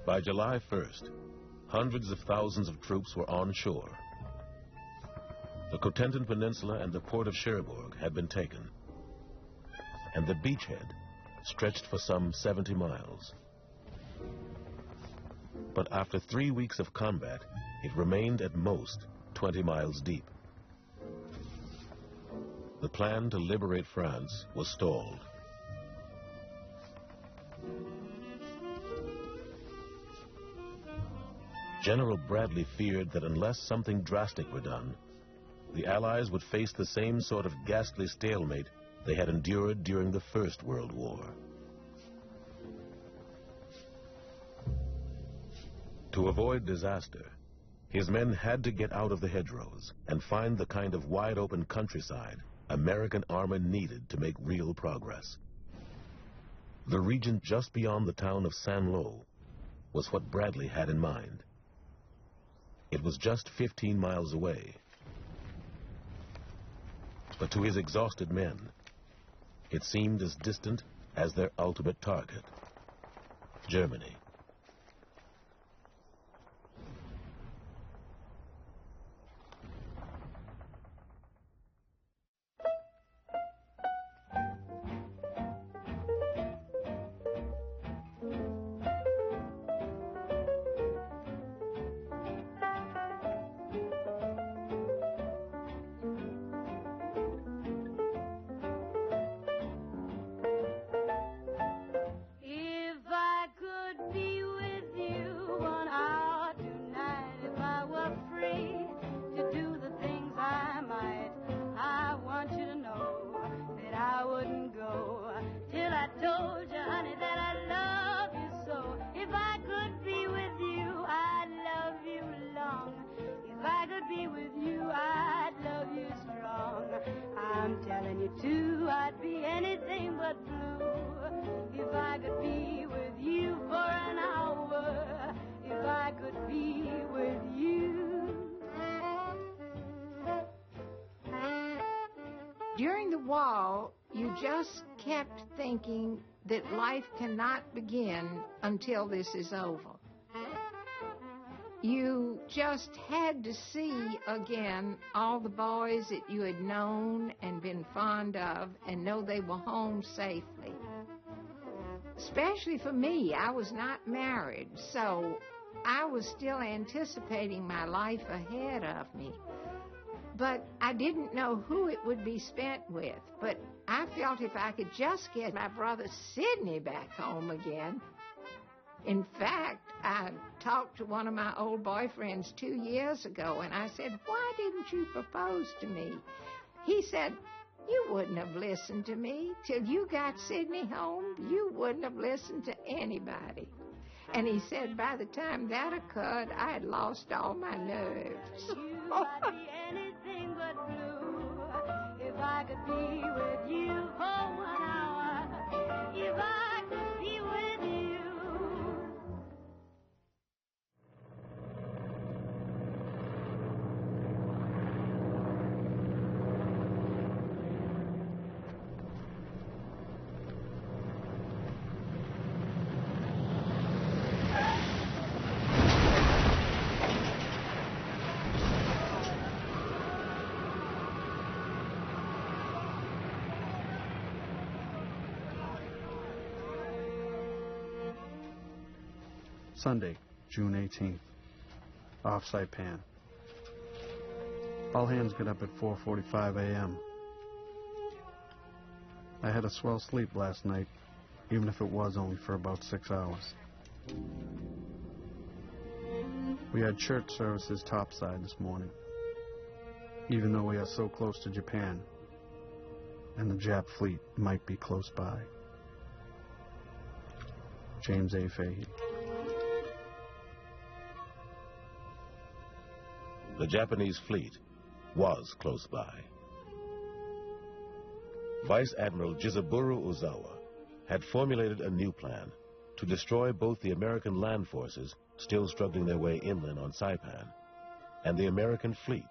By July 1st, hundreds of thousands of troops were on shore. The Cotentin Peninsula and the port of Cherbourg had been taken, and the beachhead stretched for some 70 miles. But after 3 weeks of combat, it remained at most 20 miles deep. The plan to liberate France was stalled. General Bradley feared that unless something drastic were done, the Allies would face the same sort of ghastly stalemate they had endured during the First World War. To avoid disaster, his men had to get out of the hedgerows and find the kind of wide-open countryside American armor needed to make real progress. The region just beyond the town of Saint-Lô was what Bradley had in mind. It was just 15 miles away. But to his exhausted men, it seemed as distant as their ultimate target, Germany. During the war, you just kept thinking that life cannot begin until this is over. You just had to see again all the boys that you had known and been fond of and know they were home safely. Especially for me, I was not married, so I was still anticipating my life ahead of me. But I didn't know who it would be spent with. But I felt if I could just get my brother Sidney back home again. In fact, I talked to one of my old boyfriends 2 years ago, and I said, "Why didn't you propose to me?" He said, "You wouldn't have listened to me. Till you got Sidney home, you wouldn't have listened to anybody." And he said by the time that occurred, I had lost all my nerves. I'd be anything but blue if I could be with you for 1 hour. If I could be with you. Sunday, June 18th. Off Saipan. All hands get up at 4:45 a.m. I had a swell sleep last night, even if it was only for about 6 hours. We had church services topside this morning. Even though we are so close to Japan, and the Jap fleet might be close by. James A. Fahey. The Japanese fleet was close by. Vice Admiral Jizaburo Ozawa had formulated a new plan to destroy both the American land forces still struggling their way inland on Saipan and the American fleet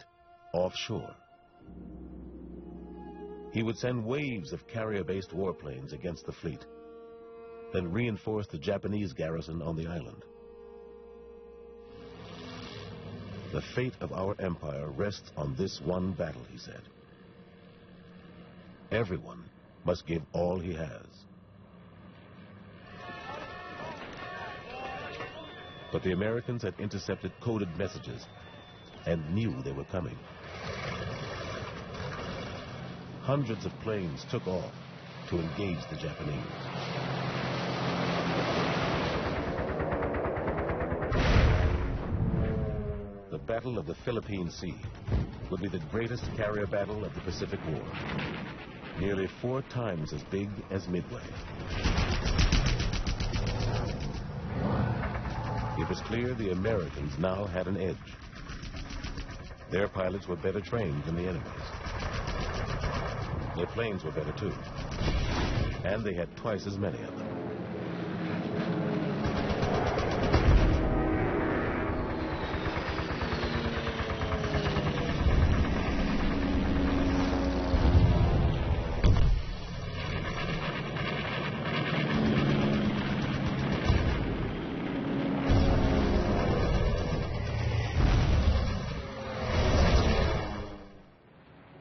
offshore. He would send waves of carrier-based warplanes against the fleet, then reinforce the Japanese garrison on the island. The fate of our empire rests on this one battle, he said. Everyone must give all he has. But the Americans had intercepted coded messages and knew they were coming. Hundreds of planes took off to engage the Japanese. The Battle of the Philippine Sea would be the greatest carrier battle of the Pacific War, nearly 4 times as big as Midway. It was clear the Americans now had an edge. Their pilots were better trained than the enemy's. Their planes were better too, and they had twice as many of them.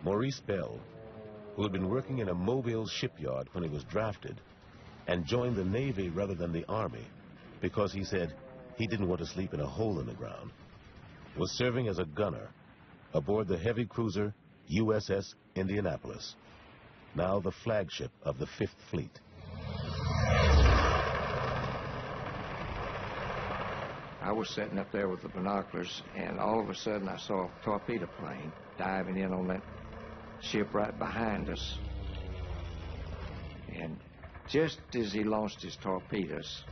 Maurice Bell, who had been working in a Mobile shipyard when he was drafted and joined the Navy rather than the Army because he said he didn't want to sleep in a hole in the ground, was serving as a gunner aboard the heavy cruiser USS Indianapolis, now the flagship of the 5th Fleet. I was sitting up there with the binoculars, and all of a sudden I saw a torpedo plane diving in on that ship right behind us. And just as he launched his torpedoes,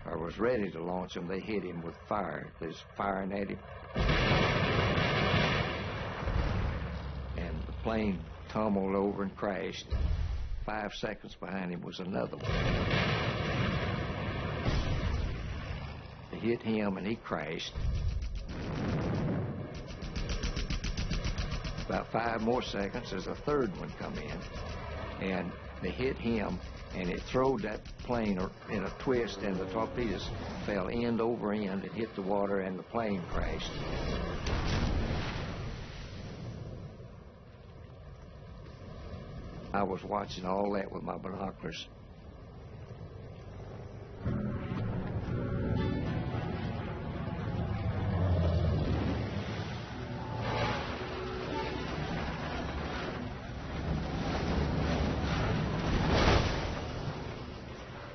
or was ready to launch them, they hit him with fire. They was firing at him. And the plane tumbled over and crashed. 5 seconds behind him was another one. They hit him and he crashed. About 5 more seconds as a third one come in, and they hit him, and it throwed that plane in a twist, and the torpedoes fell end over end and hit the water, and the plane crashed. I was watching all that with my binoculars.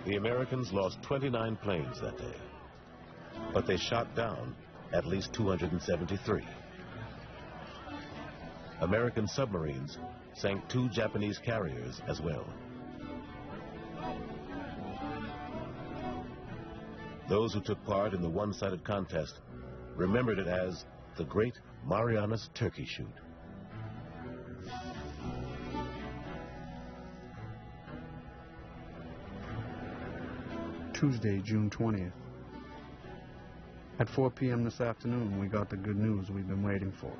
The Americans lost 29 planes that day, but they shot down at least 273. American submarines sank 2 Japanese carriers as well. Those who took part in the one-sided contest remembered it as the Great Marianas Turkey Shoot. Tuesday, June 20th. At 4 p.m. this afternoon, we got the good news we've been waiting for.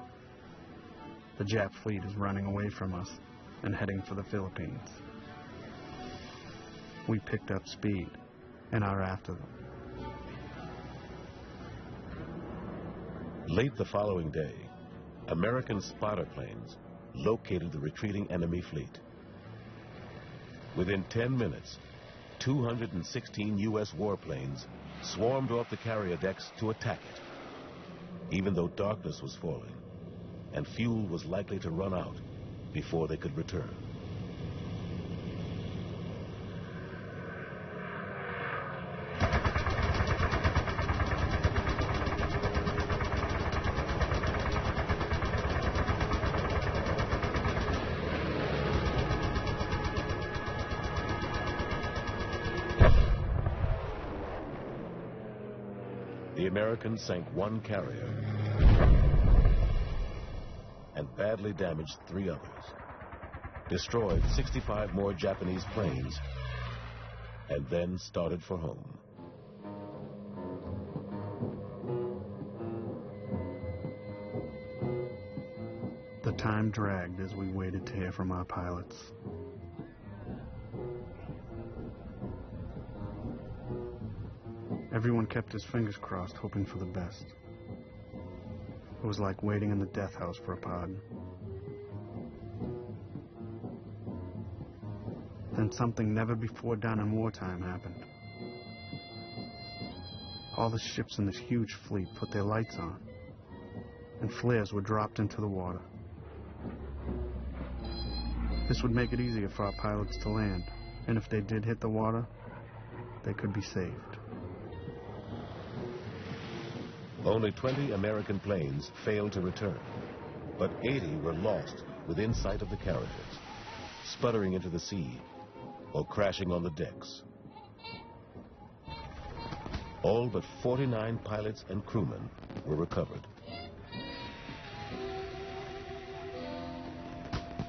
The Jap fleet is running away from us and heading for the Philippines. We picked up speed and are after them. Late the following day, American spotter planes located the retreating enemy fleet. Within 10 minutes, 216 U.S. warplanes swarmed off the carrier decks to attack it, even though darkness was falling and fuel was likely to run out before they could return. Americans sank one carrier and badly damaged 3 others, destroyed 65 more Japanese planes, and then started for home. The time dragged as we waited to hear from our pilots. Everyone kept his fingers crossed, hoping for the best. It was like waiting in the death house for a pardon. Then something never before done in wartime happened. All the ships in this huge fleet put their lights on, and flares were dropped into the water. This would make it easier for our pilots to land, and if they did hit the water, they could be saved. Only 20 American planes failed to return, but 80 were lost within sight of the carriages, sputtering into the sea or crashing on the decks. All but 49 pilots and crewmen were recovered.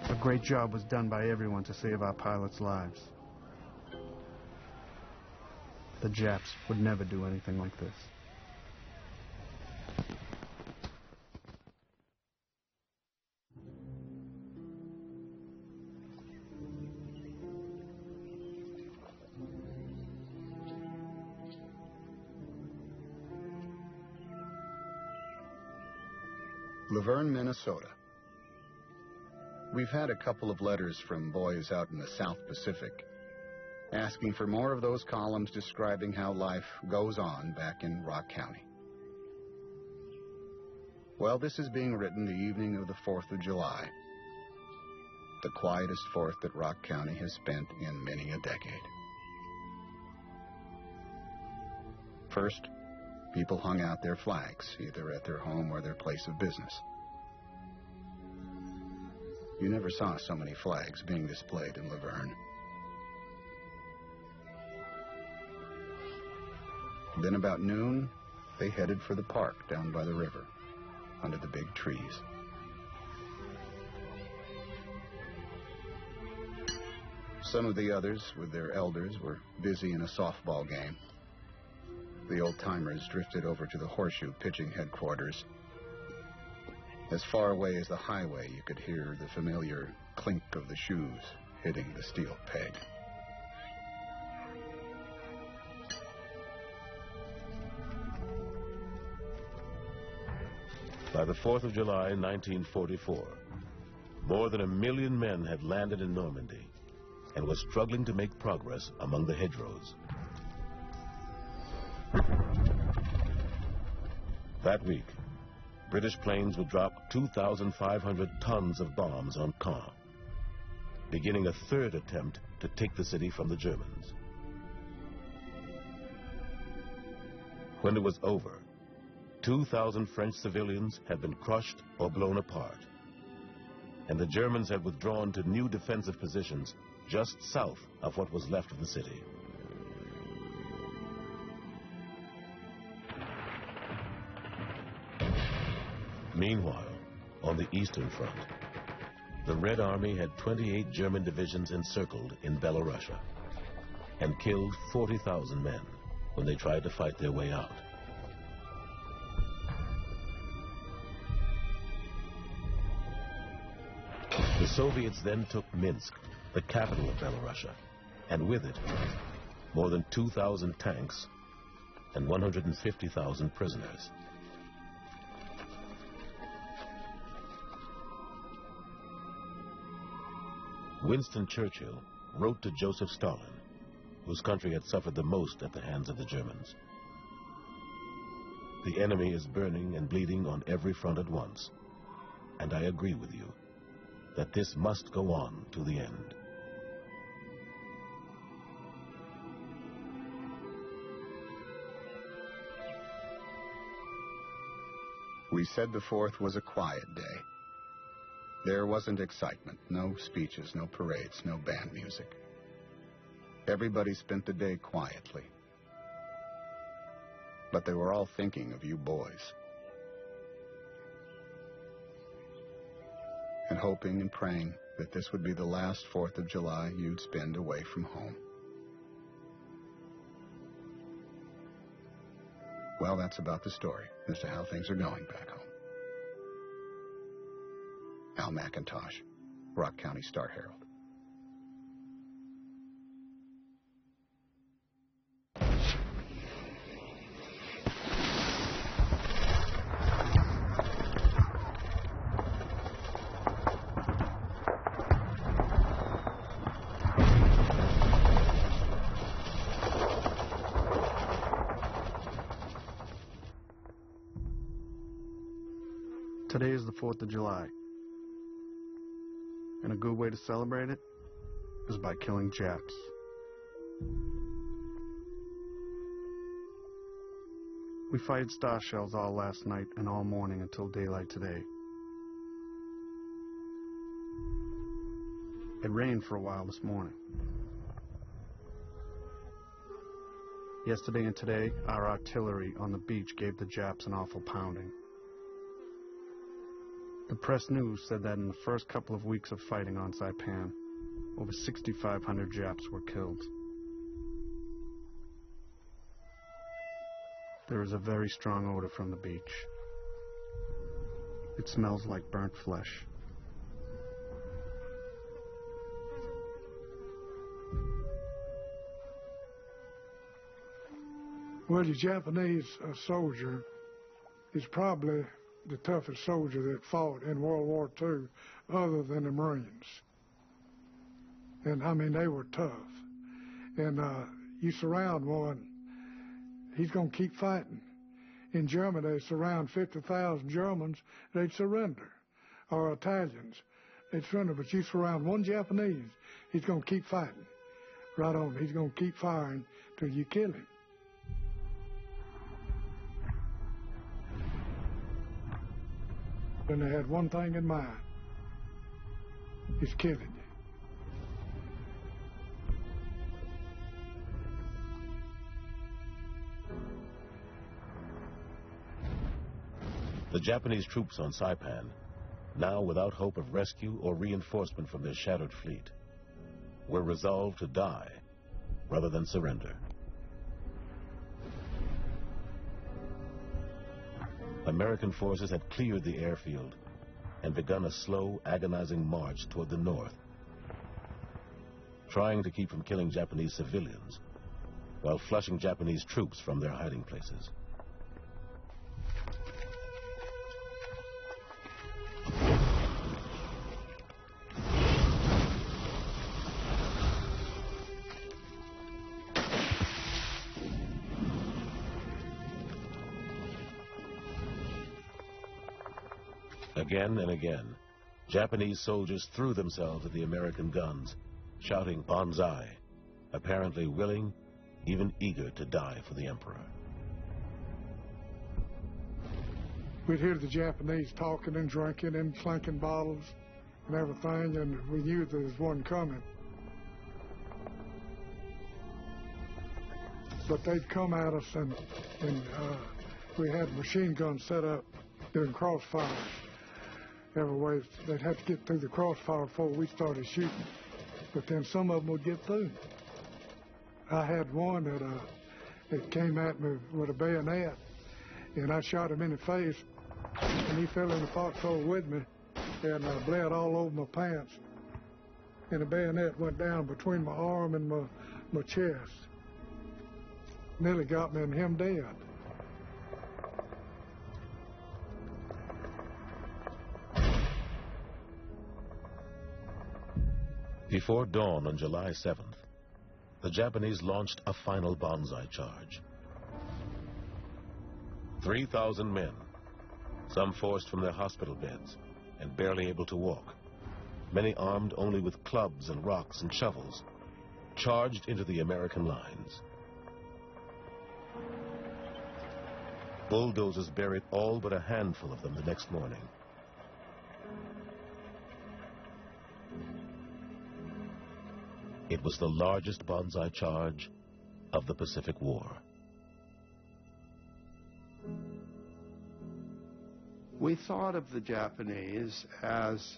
A great job was done by everyone to save our pilots' lives. The Japs would never do anything like this. Laverne, Minnesota. We've had a couple of letters from boys out in the South Pacific asking for more of those columns describing how life goes on back in Rock County. Well, this is being written the evening of the 4th of July, the quietest 4th that Rock County has spent in many a decade. First, people hung out their flags, either at their home or their place of business. You never saw so many flags being displayed in Laverne. Then about noon, they headed for the park down by the river, under the big trees. Some of the others, with their elders, were busy in a softball game. The old-timers drifted over to the Horseshoe pitching headquarters. As far away as the highway, you could hear the familiar clink of the shoes hitting the steel peg. By the 4th of July, 1944, more than 1 million men had landed in Normandy and were struggling to make progress among the hedgerows. That week, British planes would drop 2,500 tons of bombs on Caen, beginning a 3rd attempt to take the city from the Germans. When it was over, 2,000 French civilians had been crushed or blown apart, and the Germans had withdrawn to new defensive positions just south of what was left of the city. Meanwhile, on the Eastern Front, the Red Army had 28 German divisions encircled in Belorussia and killed 40,000 men when they tried to fight their way out. The Soviets then took Minsk, the capital of Belorussia, and with it, more than 2,000 tanks and 150,000 prisoners. Winston Churchill wrote to Joseph Stalin, whose country had suffered the most at the hands of the Germans. The enemy is burning and bleeding on every front at once, and I agree with you that this must go on to the end. We said the 4th was a quiet day. There wasn't excitement, no speeches, no parades, no band music. Everybody spent the day quietly. but they were all thinking of you boys. And hoping and praying that this would be the last 4th of July you'd spend away from home. Well, that's about the story as to how things are going back home. Al McIntosh, Rock County Star-Herald. Today is the 4th of July, and a good way to celebrate it is by killing Japs. We fired star shells all last night and all morning until daylight today. It rained for a while this morning. Yesterday and today, our artillery on the beach gave the Japs an awful pounding. The press news said that in the first couple of weeks of fighting on Saipan, over 6,500 Japs were killed. There is a very strong odor from the beach. It smells like burnt flesh. Well, the Japanese soldier is probably the toughest soldier that fought in World War II other than the Marines. And I mean, they were tough. And you surround one, he's going to keep fighting. In Germany, they surround 50,000 Germans, they'd surrender. Or Italians, they'd surrender. But you surround one Japanese, he's going to keep fighting. Right on. He's going to keep firing till you kill him. And they had one thing in mind. He's killing you. The Japanese troops on Saipan, now without hope of rescue or reinforcement from their shattered fleet, were resolved to die rather than surrender. American forces had cleared the airfield and begun a slow, agonizing march toward the north, trying to keep from killing Japanese civilians while flushing Japanese troops from their hiding places. Again and again, Japanese soldiers threw themselves at the American guns, shouting "Banzai," apparently willing, even eager to die for the Emperor. We'd hear the Japanese talking and drinking and clanking bottles and everything, and we knew there was one coming. But they'd come at us, and we had machine guns set up doing crossfires. Every way, they'd have to get through the crossfire before we started shooting. But then some of them would get through. I had one that came at me with a bayonet, and I shot him in the face, and he fell in the foxhole with me, and bled all over my pants. And the bayonet went down between my arm and my chest. Nearly got me and him dead. Before dawn on July 7th, the Japanese launched a final banzai charge. 3,000 men, some forced from their hospital beds and barely able to walk, many armed only with clubs and rocks and shovels, charged into the American lines. Bulldozers buried all but a handful of them the next morning. It was the largest banzai charge of the Pacific War. We thought of the Japanese as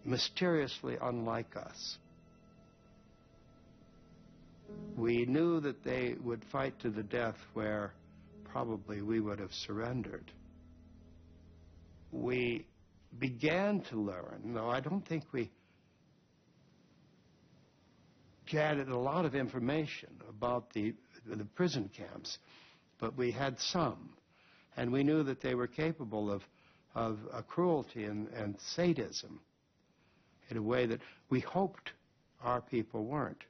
mysteriously unlike us. We knew that they would fight to the death where probably we would have surrendered. We began to learn, though I don't think we gathered a lot of information about the prison camps, but we had some. And we knew that they were capable of cruelty and sadism in a way that we hoped our people weren't.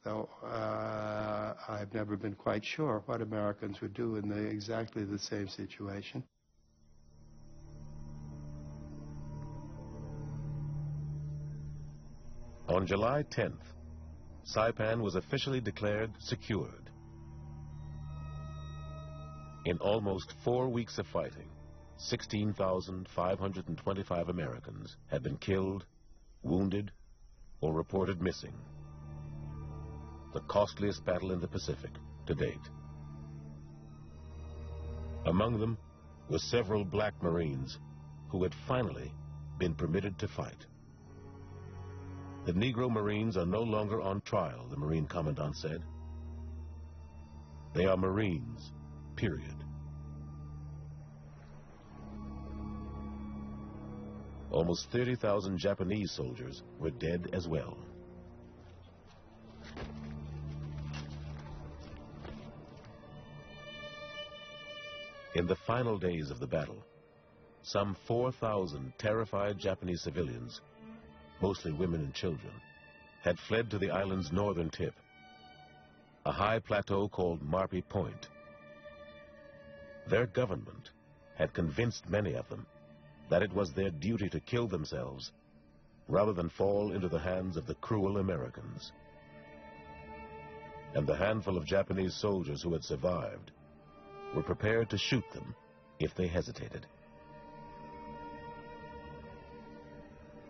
Though I've never been quite sure what Americans would do in exactly the same situation. On July 10th, Saipan was officially declared secured. In almost 4 weeks of fighting, 16,525 Americans had been killed, wounded, or reported missing. The costliest battle in the Pacific to date. Among them were several black Marines who had finally been permitted to fight. The Negro Marines are no longer on trial, the Marine Commandant said. They are Marines, period. Almost 30,000 Japanese soldiers were dead as well. In the final days of the battle, some 4,000 terrified Japanese civilians, mostly women and children, had fled to the island's northern tip, a high plateau called Marpy Point. Their government had convinced many of them that it was their duty to kill themselves rather than fall into the hands of the cruel Americans. And the handful of Japanese soldiers who had survived were prepared to shoot them if they hesitated.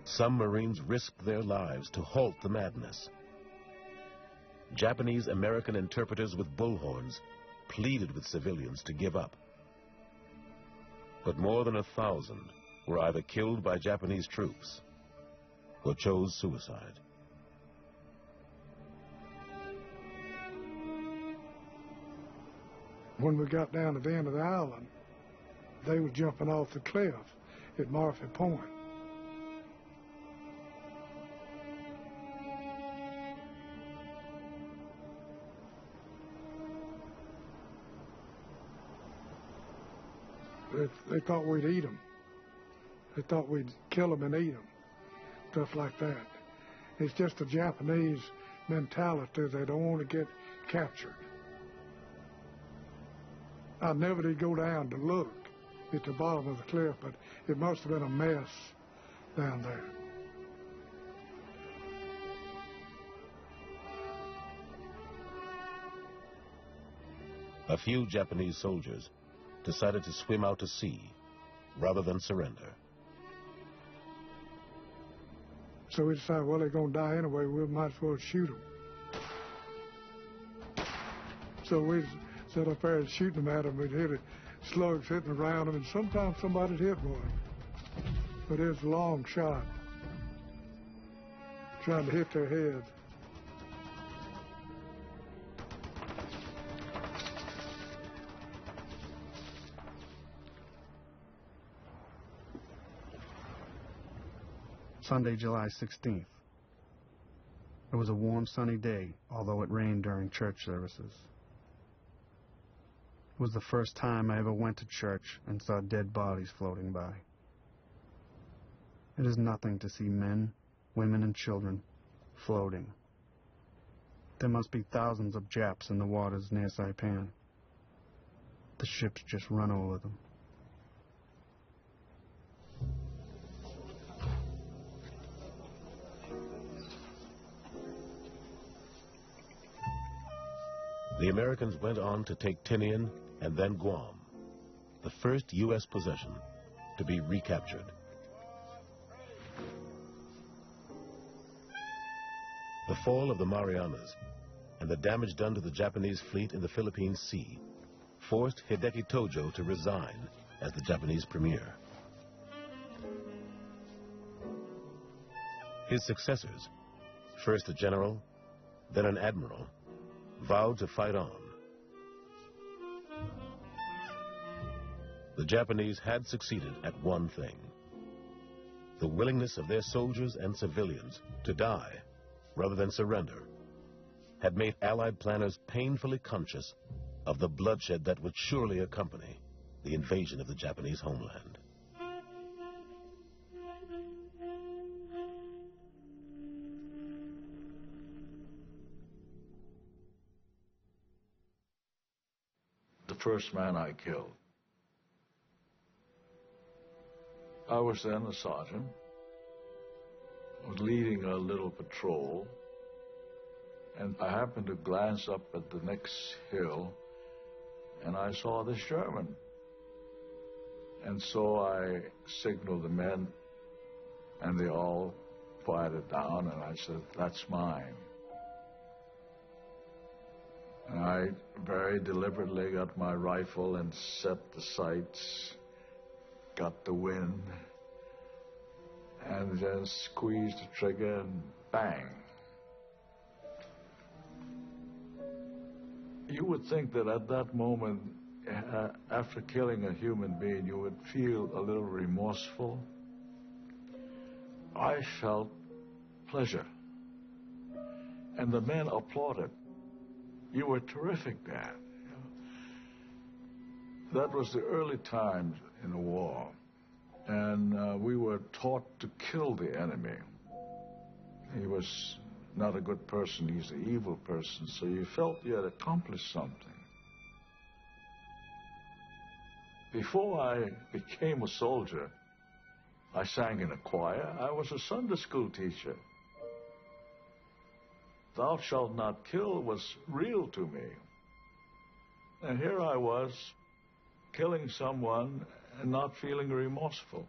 Some Marines risked their lives to halt the madness. Japanese-American interpreters with bullhorns pleaded with civilians to give up. But more than 1,000 were either killed by Japanese troops or chose suicide. When we got down to the end of the island, they were jumping off the cliff at Murphy Point. They thought we'd eat them. They thought we'd kill them and eat them, stuff like that. It's just the Japanese mentality. They don't want to get captured. I never did go down to look at the bottom of the cliff, but it must have been a mess down there. A few Japanese soldiers decided to swim out to sea rather than surrender. So we decided, well, they're going to die anyway, we might as well shoot them. So we sat up there and shooting them at them. We'd hit slugs hitting around them, and sometimes somebody'd hit one. But it was a long shot, trying to hit their head. Sunday, July 16th. It was a warm, sunny day, although it rained during church services. It was the first time I ever went to church and saw dead bodies floating by. It is nothing to see men, women, and children floating. There must be thousands of Japs in the waters near Saipan. The ships just run over them. The Americans went on to take Tinian and then Guam, the first U.S. possession to be recaptured. The fall of the Marianas and the damage done to the Japanese fleet in the Philippine Sea forced Hideki Tojo to resign as the Japanese premier. His successors, first a general, then an admiral, vowed to fight on. The Japanese had succeeded at one thing: the willingness of their soldiers and civilians to die rather than surrender had made Allied planners painfully conscious of the bloodshed that would surely accompany the invasion of the Japanese homeland. The first man I killed. I was then a sergeant. I was leading a little patrol, and I happened to glance up at the next hill, and I saw this German. And so I signaled the men, and they all quieted down, and I said, "That's mine." And I very deliberately got my rifle and set the sights, got the wind, and just squeezed the trigger and bang. You would think that at that moment, after killing a human being, you would feel a little remorseful. I felt pleasure. And the men applauded. "You were terrific, Dad." That was the early times in the war. And we were taught to kill the enemy. He was not a good person, he's an evil person, so you felt you had accomplished something. Before I became a soldier, I sang in a choir. I was a Sunday school teacher. "Thou shalt not kill" was real to me. And here I was, killing someone and not feeling remorseful.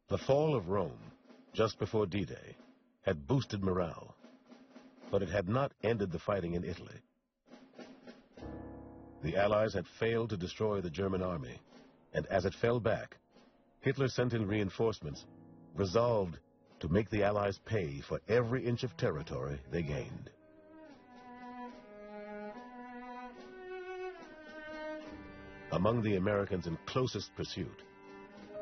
The fall of Rome, just before D-Day, had boosted morale, but it had not ended the fighting in Italy. The Allies had failed to destroy the German army, and as it fell back, Hitler sent in reinforcements, resolved to make the Allies pay for every inch of territory they gained. Among the Americans in closest pursuit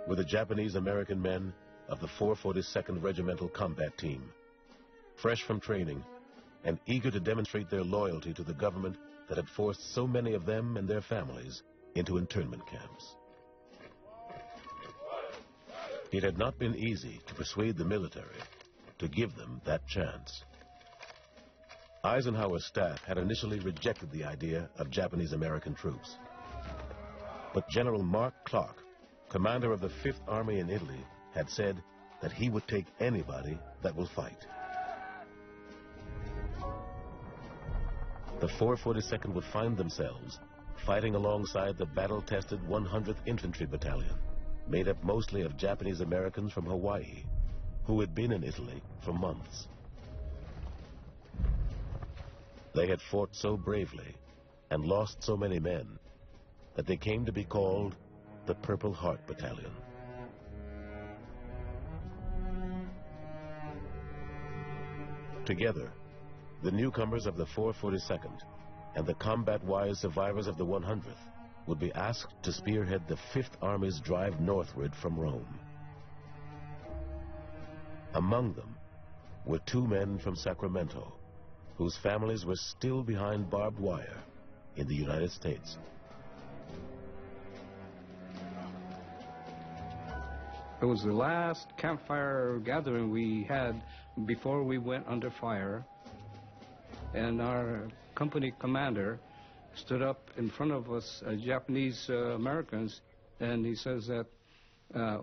were the Japanese-American men of the 442nd Regimental Combat Team, fresh from training and eager to demonstrate their loyalty to the government that had forced so many of them and their families into internment camps. It had not been easy to persuade the military to give them that chance. Eisenhower's staff had initially rejected the idea of Japanese-American troops. But General Mark Clark, commander of the 5th Army in Italy, had said that he would take anybody that will fight. The 442nd would find themselves fighting alongside the battle-tested 100th Infantry Battalion, made up mostly of Japanese Americans from Hawaii, who had been in Italy for months. They had fought so bravely and lost so many men that they came to be called the Purple Heart Battalion. Together, the newcomers of the 442nd and the combat-wise survivors of the 100th would be asked to spearhead the 5th Army's drive northward from Rome. Among them were 2 men from Sacramento, whose families were still behind barbed wire in the United States. It was the last campfire gathering we had before we went under fire, and our company commander stood up in front of us, Japanese Americans, and he says that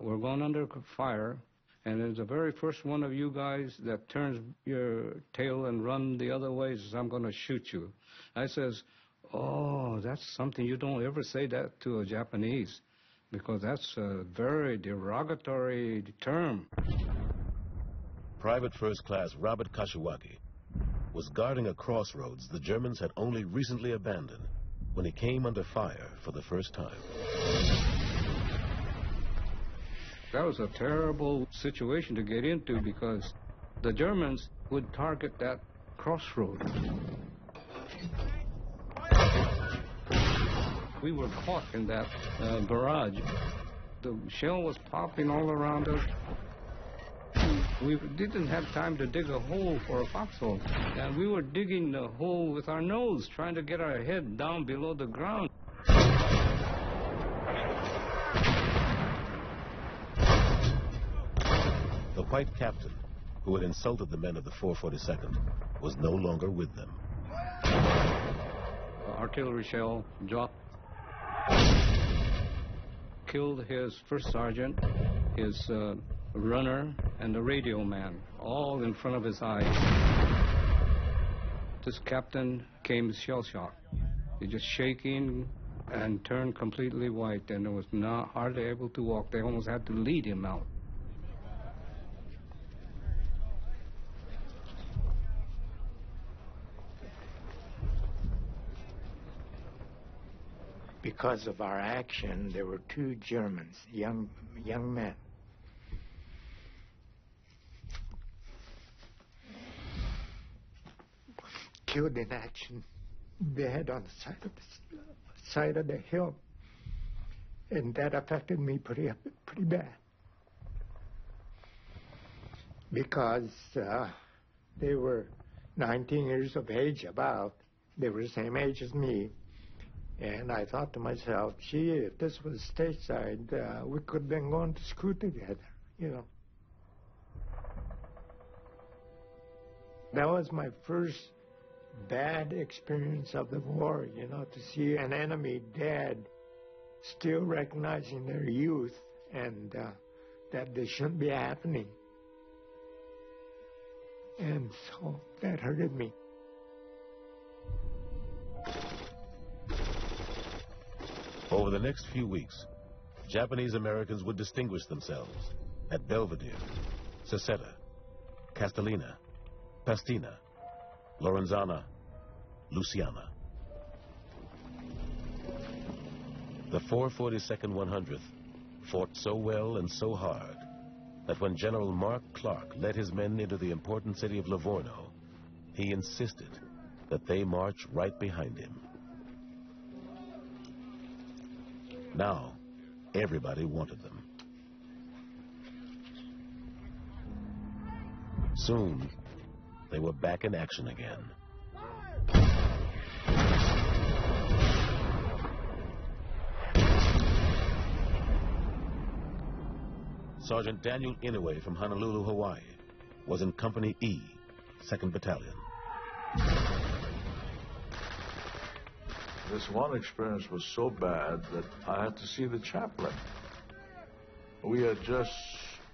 we're going under fire, and as the very first one of you guys that turns your tail and run the other way says, "I'm going to shoot you." I says, "Oh, that's something you don't ever say that to a Japanese, because that's a very derogatory term." Private First Class Robert Kashiwagi was guarding a crossroads the Germans had only recently abandoned when he came under fire for the first time. That was a terrible situation to get into because the Germans would target that crossroad. We were caught in that barrage. The shell was popping all around us. We didn't have time to dig a hole for a foxhole. And we were digging the hole with our nose, trying to get our head down below the ground. The white captain, who had insulted the men of the 442nd, was no longer with them. Artillery shell dropped, killed his first sergeant, his runner, and the radio man, all in front of his eyes. This captain came shell-shocked. He just shaking and turned completely white, and was not hardly able to walk. They almost had to lead him out. Because of our action, there were 2 Germans, young men, killed in action, dead on the side of the hill, and that affected me pretty bad because they were 19 years of age about. They were the same age as me. And I thought to myself, gee, if this was stateside, we could have been going to school together, you know. That was my first bad experience of the war, you know, to see an enemy dead, still recognizing their youth and that this shouldn't be happening. And so that hurted me. Over the next few weeks, Japanese Americans would distinguish themselves at Belvedere, Seseta, Castellina, Pastina, Lorenzana, Luciana. The 442nd 100th fought so well and so hard that when General Mark Clark led his men into the important city of Livorno, he insisted that they march right behind him. Now, everybody wanted them. Soon, they were back in action again. Sergeant Daniel Inouye from Honolulu, Hawaii, was in Company E, 2nd Battalion. This one experience was so bad that I had to see the chaplain. We had just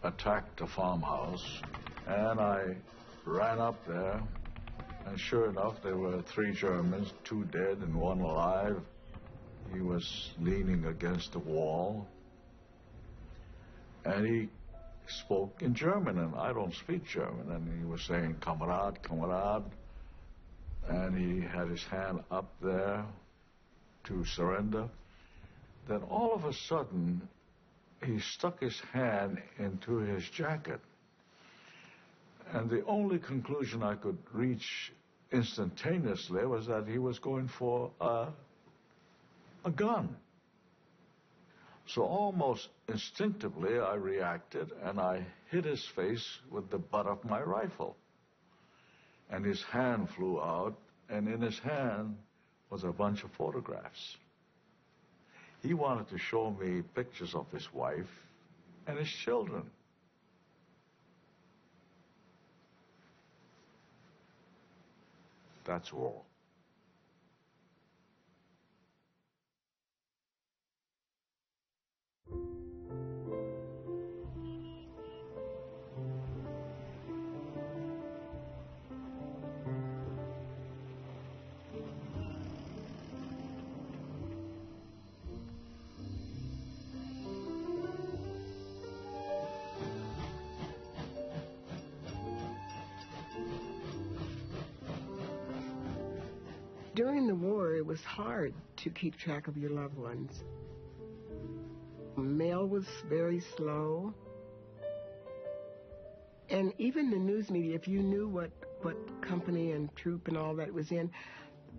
attacked a farmhouse, and I ran up there, and sure enough, there were 3 Germans, 2 dead and 1 alive. He was leaning against the wall, and he spoke in German, and I don't speak German, and he was saying, "Kamerad, Kamerad," and he had his hand up there to surrender. Then all of a sudden, he stuck his hand into his jacket. And the only conclusion I could reach instantaneously was that he was going for a gun. So almost instinctively, I reacted, and I hit his face with the butt of my rifle. And his hand flew out, and in his hand was a bunch of photographs. He wanted to show me pictures of his wife and his children. That's war. During the war, it was hard to keep track of your loved ones. Mail was very slow. And even the news media, if you knew what company and troop and all that was in,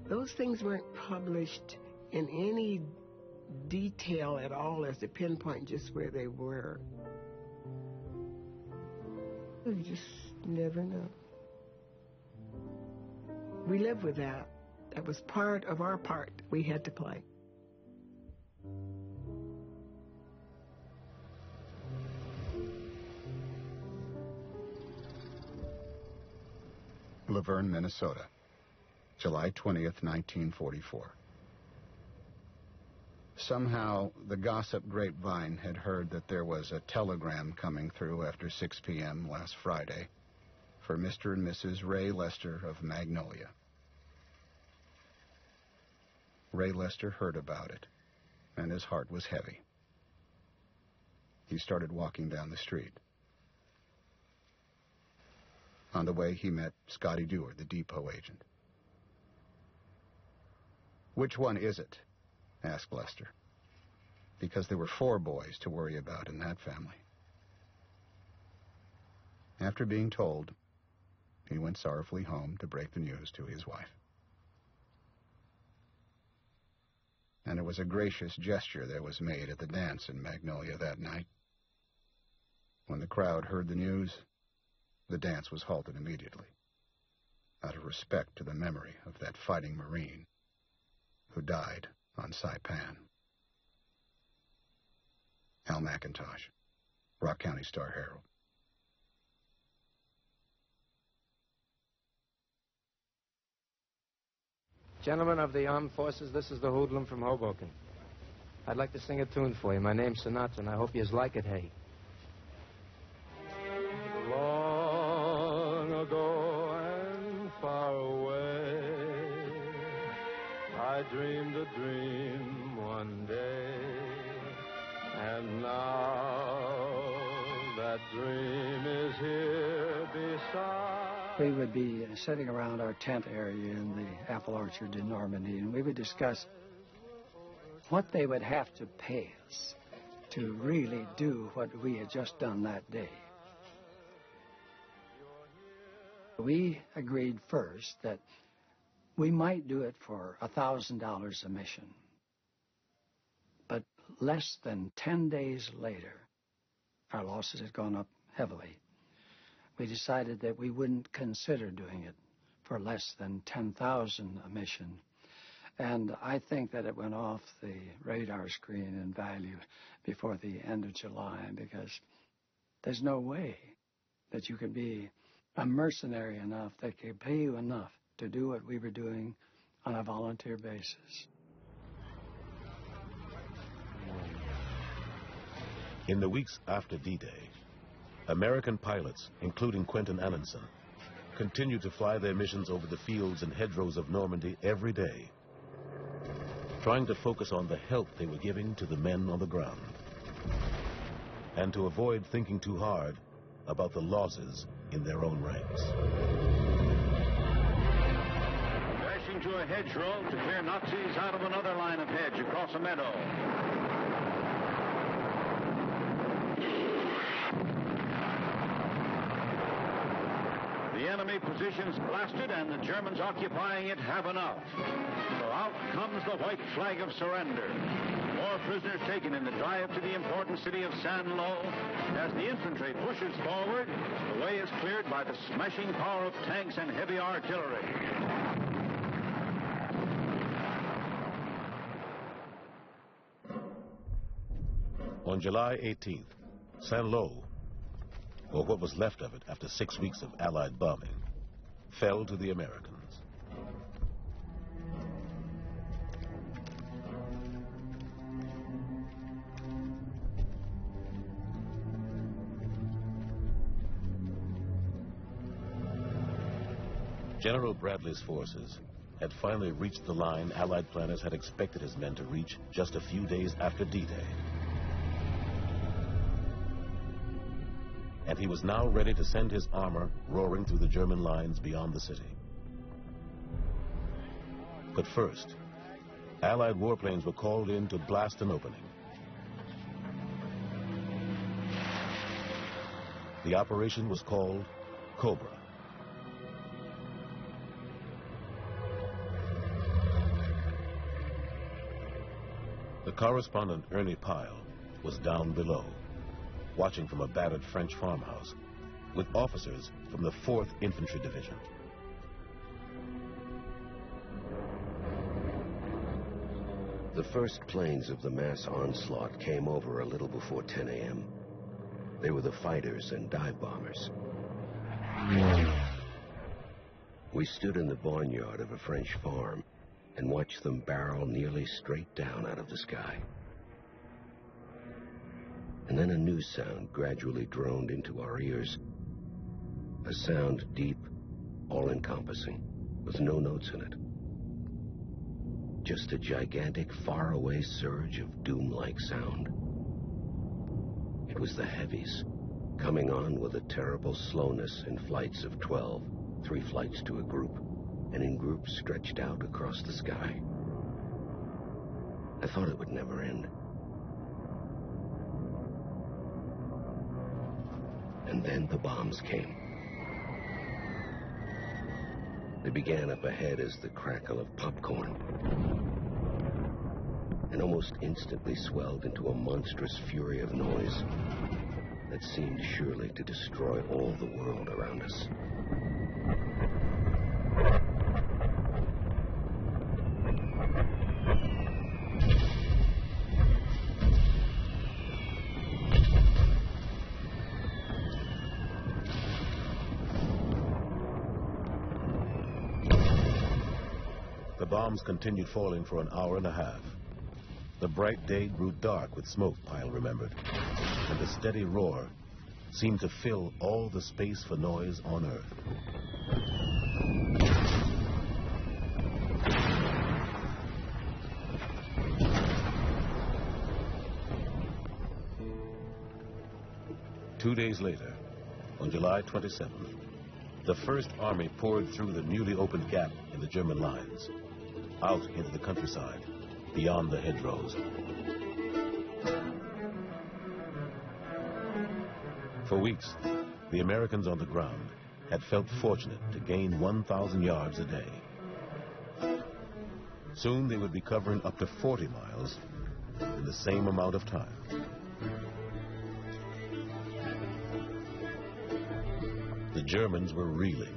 those things weren't published in any detail at all as to pinpoint just where they were. You just never know. We lived with that. That was part of our part we had to play. Laverne, Minnesota, July 20th, 1944. Somehow, the gossip grapevine had heard that there was a telegram coming through after 6 p.m. last Friday for Mr. and Mrs. Ray Lester of Magnolia. Ray Lester heard about it, and his heart was heavy. He started walking down the street. On the way, he met Scotty Dewar, the depot agent. "Which one is it?" asked Lester, because there were 4 boys to worry about in that family. After being told, he went sorrowfully home to break the news to his wife. And it was a gracious gesture that was made at the dance in Magnolia that night. When the crowd heard the news, the dance was halted immediately, out of respect to the memory of that fighting Marine who died on Saipan. Al McIntosh, Rock County Star-Herald. Gentlemen of the Armed Forces, this is the hoodlum from Hoboken. I'd like to sing a tune for you. My name's Sinatra, and I hope yous like it, hey. Long ago and far away, I dreamed a dream one day, and now that dream is here beside. We would be sitting around our tent area in the apple orchard in Normandy, and we would discuss what they would have to pay us to really do what we had just done that day. We agreed first that we might do it for $1,000 a mission. But less than 10 days later, our losses had gone up heavily. We decided that we wouldn't consider doing it for less than 10,000 a mission. And I think that it went off the radar screen in value before the end of July, because there's no way that you could be a mercenary enough that could pay you enough to do what we were doing on a volunteer basis. In the weeks after D-Day, American pilots, including Quentin Allenson, continued to fly their missions over the fields and hedgerows of Normandy every day, trying to focus on the help they were giving to the men on the ground, and to avoid thinking too hard about the losses in their own ranks. Dashing to a hedgerow to clear Nazis out of another line of hedge across a meadow. The enemy positions blasted and the Germans occupying it have enough. So out comes the white flag of surrender. More prisoners taken in the drive to the important city of San Lo. As the infantry pushes forward, the way is cleared by the smashing power of tanks and heavy artillery. On July 18th, San Lo, or what was left of it after 6 weeks of Allied bombing, fell to the Americans. General Bradley's forces had finally reached the line Allied planners had expected his men to reach just a few days after D-Day. And he was now ready to send his armor roaring through the German lines beyond the city. But first, Allied warplanes were called in to blast an opening. The operation was called Cobra. The correspondent, Ernie Pyle, was down below, watching from a battered French farmhouse, with officers from the 4th Infantry Division. The first planes of the mass onslaught came over a little before 10 a.m. They were the fighters and dive bombers. We stood in the barnyard of a French farm and watched them barrel nearly straight down out of the sky. And then a new sound gradually droned into our ears. A sound deep, all-encompassing, with no notes in it. Just a gigantic, faraway surge of doom-like sound. It was the heavies, coming on with a terrible slowness in flights of 12, 3 flights to a group, and in groups stretched out across the sky. I thought it would never end. And then the bombs came. They began up ahead as the crackle of popcorn, and almost instantly swelled into a monstrous fury of noise that seemed surely to destroy all the world around us. The bombs continued falling for an hour and a half. The bright day grew dark with smoke, Pyle remembered, and the steady roar seemed to fill all the space for noise on Earth. Two days later, on July 27th, the First Army poured through the newly opened gap in the German lines, out into the countryside, beyond the hedgerows. For weeks, the Americans on the ground had felt fortunate to gain 1,000 yards a day. Soon they would be covering up to 40 miles in the same amount of time. The Germans were reeling.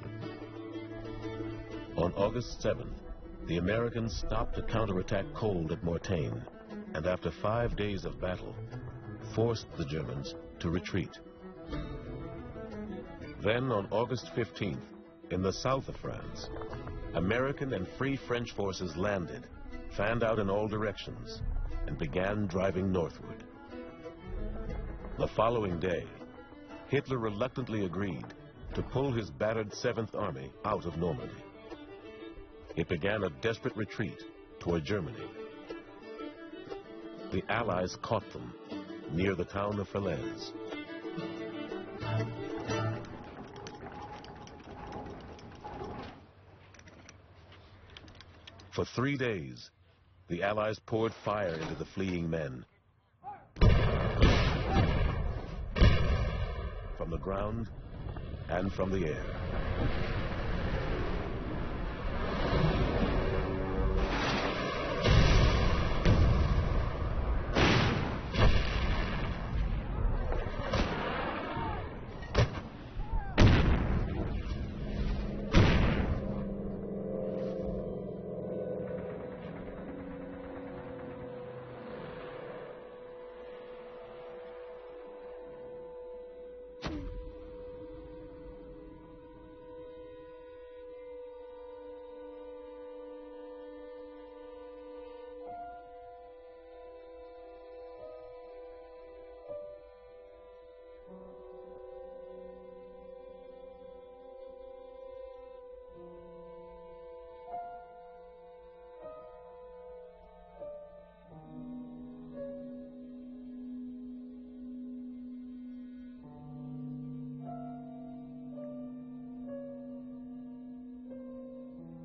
On August 7th, the Americans stopped a counterattack cold at Mortain, and after 5 days of battle, forced the Germans to retreat. Then, on August 15th, in the south of France, American and Free French forces landed, fanned out in all directions, and began driving northward. The following day, Hitler reluctantly agreed to pull his battered 7th Army out of Normandy. It began a desperate retreat toward Germany. The Allies caught them near the town of Falaise. For 3 days, the Allies poured fire into the fleeing men. From the ground and from the air.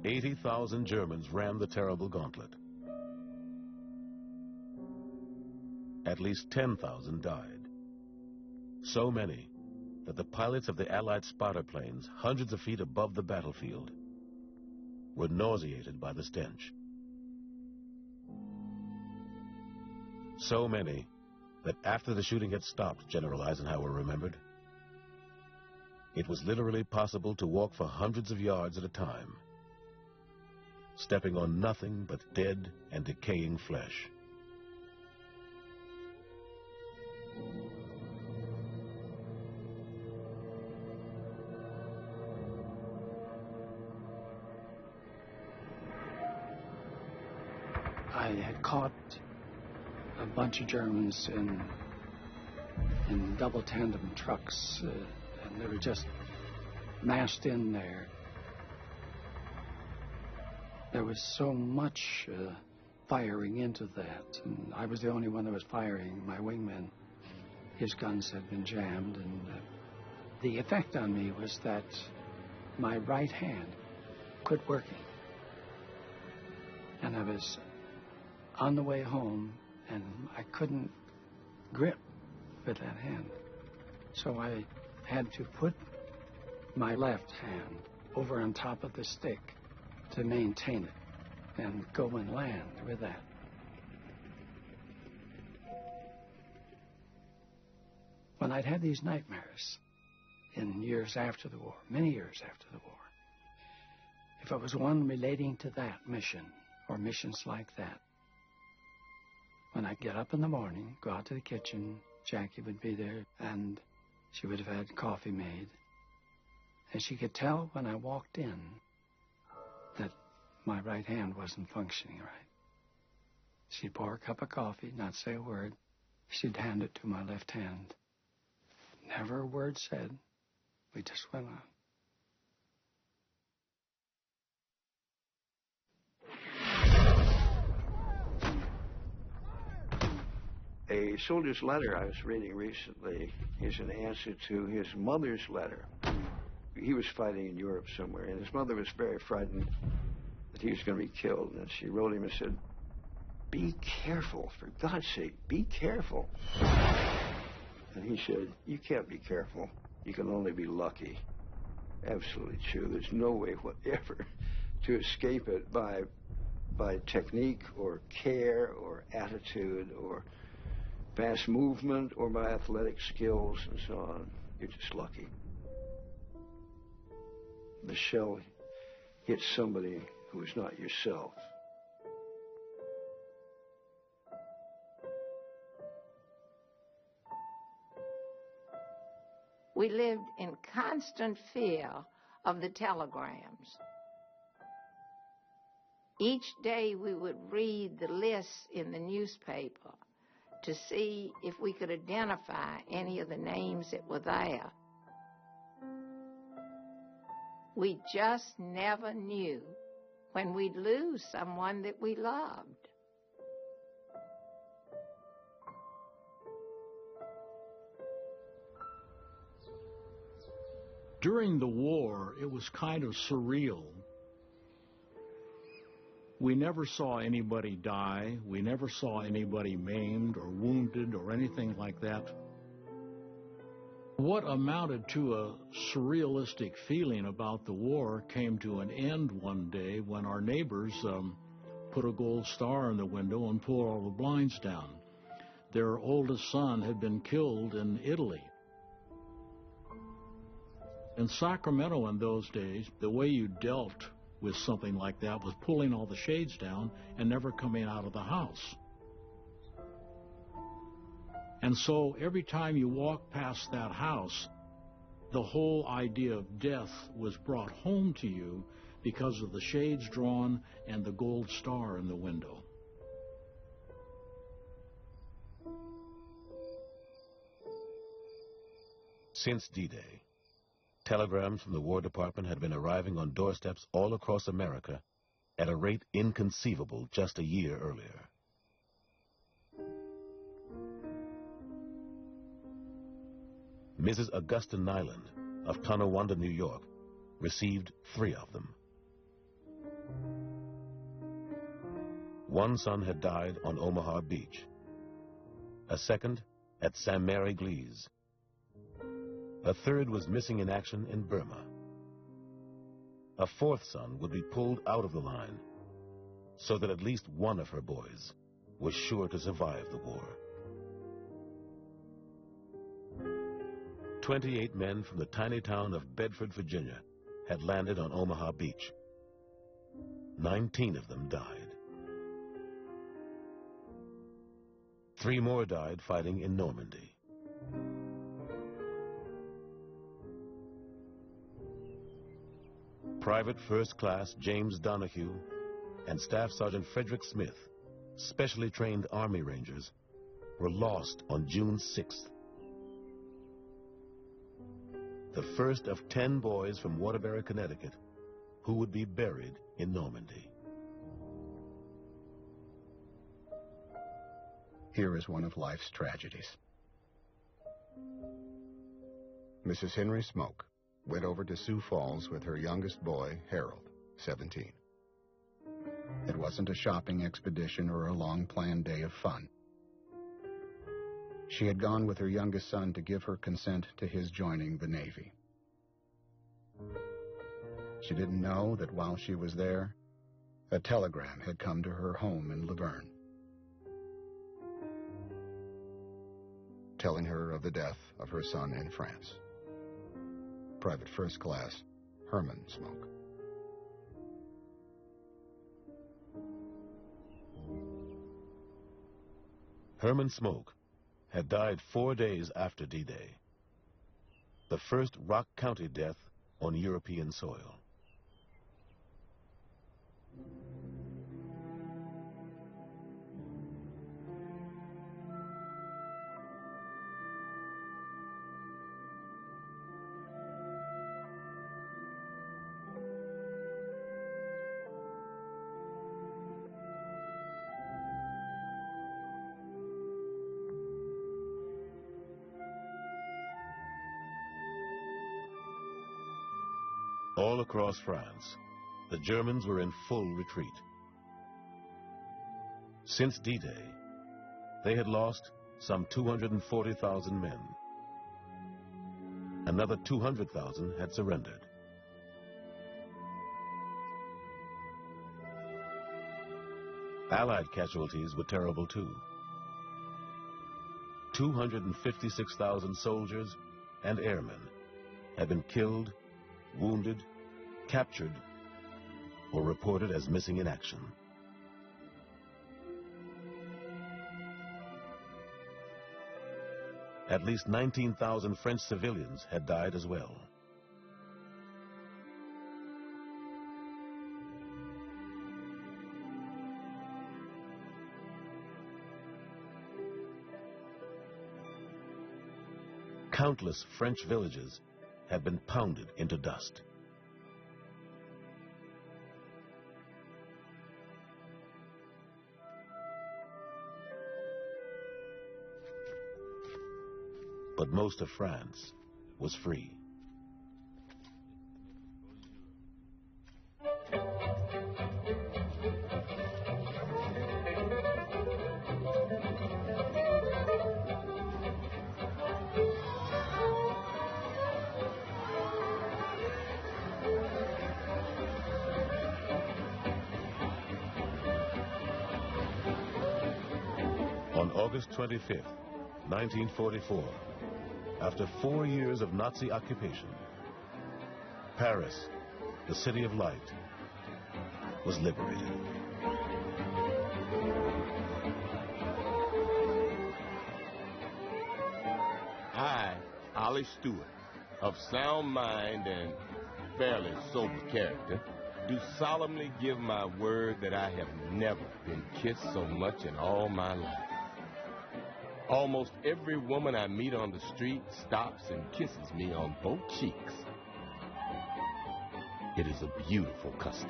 80,000 Germans ran the terrible gauntlet. At least 10,000 died. So many that the pilots of the Allied spotter planes, hundreds of feet above the battlefield, were nauseated by the stench. So many that after the shooting had stopped, General Eisenhower remembered, it was literally possible to walk for hundreds of yards at a time, stepping on nothing but dead and decaying flesh. I had caught a bunch of Germans in double tandem trucks, and they were just massed in there. There was so much firing into that, and I was the only one that was firing. My wingman, his guns had been jammed, and the effect on me was that my right hand quit working. And I was on the way home, and I couldn't grip with that hand. So I had to put my left hand over on top of the stick to maintain it and go and land with that. When I'd had these nightmares in years after the war, many years after the war, if it was one relating to that mission or missions like that, when I'd get up in the morning, go out to the kitchen, Jackie would be there, and she would have had coffee made. And she could tell when I walked in that my right hand wasn't functioning right. She'd pour a cup of coffee, not say a word. She'd hand it to my left hand. Never a word said. We just went on. A soldier's letter I was reading recently is an answer to his mother's letter. He was fighting in Europe somewhere, and his mother was very frightened that he was going to be killed. And she wrote him and said, "Be careful, for God's sake, be careful." And he said, "You can't be careful. You can only be lucky." Absolutely true. There's no way whatever to escape it by technique or care or attitude or fast movement or by athletic skills and so on. You're just lucky. The shell hits somebody who is not yourself. We lived in constant fear of the telegrams. Each day we would read the lists in the newspaper to see if we could identify any of the names that were there. We just never knew when we'd lose someone that we loved. During the war, it was kind of surreal. We never saw anybody die. We never saw anybody maimed or wounded or anything like that. What amounted to a surrealistic feeling about the war came to an end one day when our neighbors put a gold star in the window and pulled all the blinds down. Their oldest son had been killed in Italy. In Sacramento in those days, the way you dealt with something like that was pulling all the shades down and never coming out of the house. And so every time you walked past that house, the whole idea of death was brought home to you because of the shades drawn and the gold star in the window. Since D-Day, telegrams from the War Department had been arriving on doorsteps all across America at a rate inconceivable just a year earlier. Mrs. Augusta Nyland of Tonawanda, New York, received 3 of them. One son had died on Omaha Beach, a second at Saint-Mary-Glise. A third was missing in action in Burma. A fourth son would be pulled out of the line so that at least one of her boys was sure to survive the war. 28 men from the tiny town of Bedford, Virginia, had landed on Omaha Beach. 19 of them died. 3 more died fighting in Normandy. Private First Class James Donahue and Staff Sergeant Frederick Smith, specially trained Army Rangers, were lost on June 6th. The first of 10 boys from Waterbury, Connecticut, who would be buried in Normandy. Here is one of life's tragedies. Mrs. Henry Smoke went over to Sioux Falls with her youngest boy, Harold, 17. It wasn't a shopping expedition or a long-planned day of fun. She had gone with her youngest son to give her consent to his joining the Navy. She didn't know that while she was there, a telegram had come to her home in Laverne, telling her of the death of her son in France. Private First Class Herman Smoke. Herman Smoke had died 4 days after D-Day, the first Rock County death on European soil. All across France, the Germans were in full retreat. Since D-Day, they had lost some 240,000 men. Another 200,000 had surrendered. Allied casualties were terrible too. 256,000 soldiers and airmen had been killed, wounded, captured, or reported as missing in action. At least 19,000 French civilians had died as well. Countless French villages had been pounded into dust. But most of France was free. On August 25th, 1944, after 4 years of Nazi occupation, Paris, the city of light, was liberated. I, Ollie Stewart, of sound mind and fairly sober character, do solemnly give my word that I have never been kissed so much in all my life. Almost every woman I meet on the street stops and kisses me on both cheeks. It is a beautiful custom.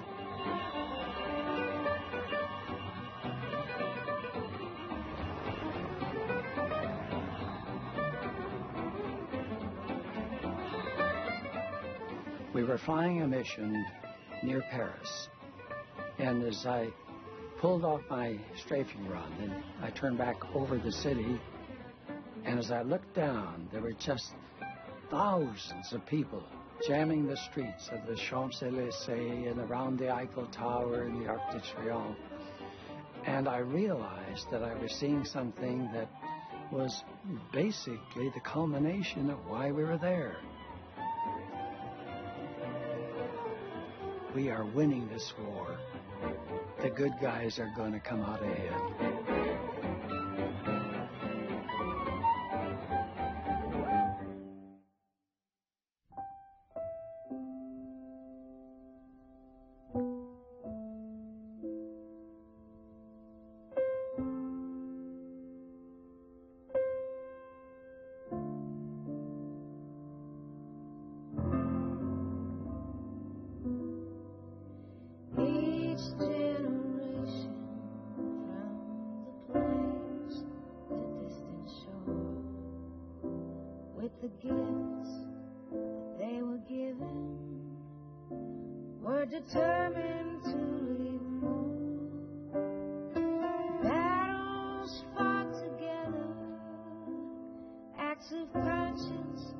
We were flying a mission near Paris And as I pulled off my strafing run and I turned back over the city, and as I looked down, there were just thousands of people jamming the streets of the Champs-Élysées and around the Eiffel Tower and the Arc de Triomphe. And I realized that I was seeing something that was basically the culmination of why we were there. We are winning this war. The good guys are going to come out ahead. The gifts they were given were determined to leave more. Battles fought together, acts of conscience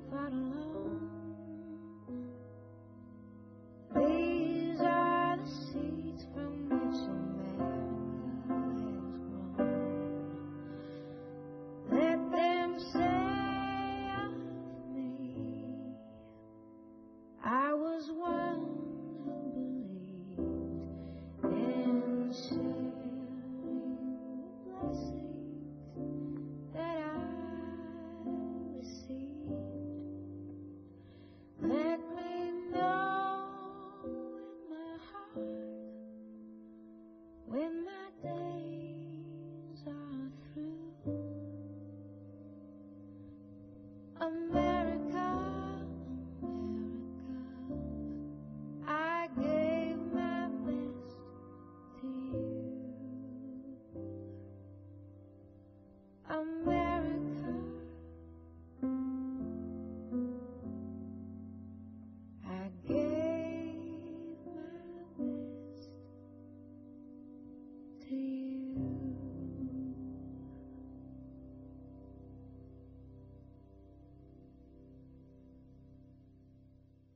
fought alone. These are the seeds from which America has grown. Let them say I was one who believed in sharing the blessings that I received. Let me know in my heart when my day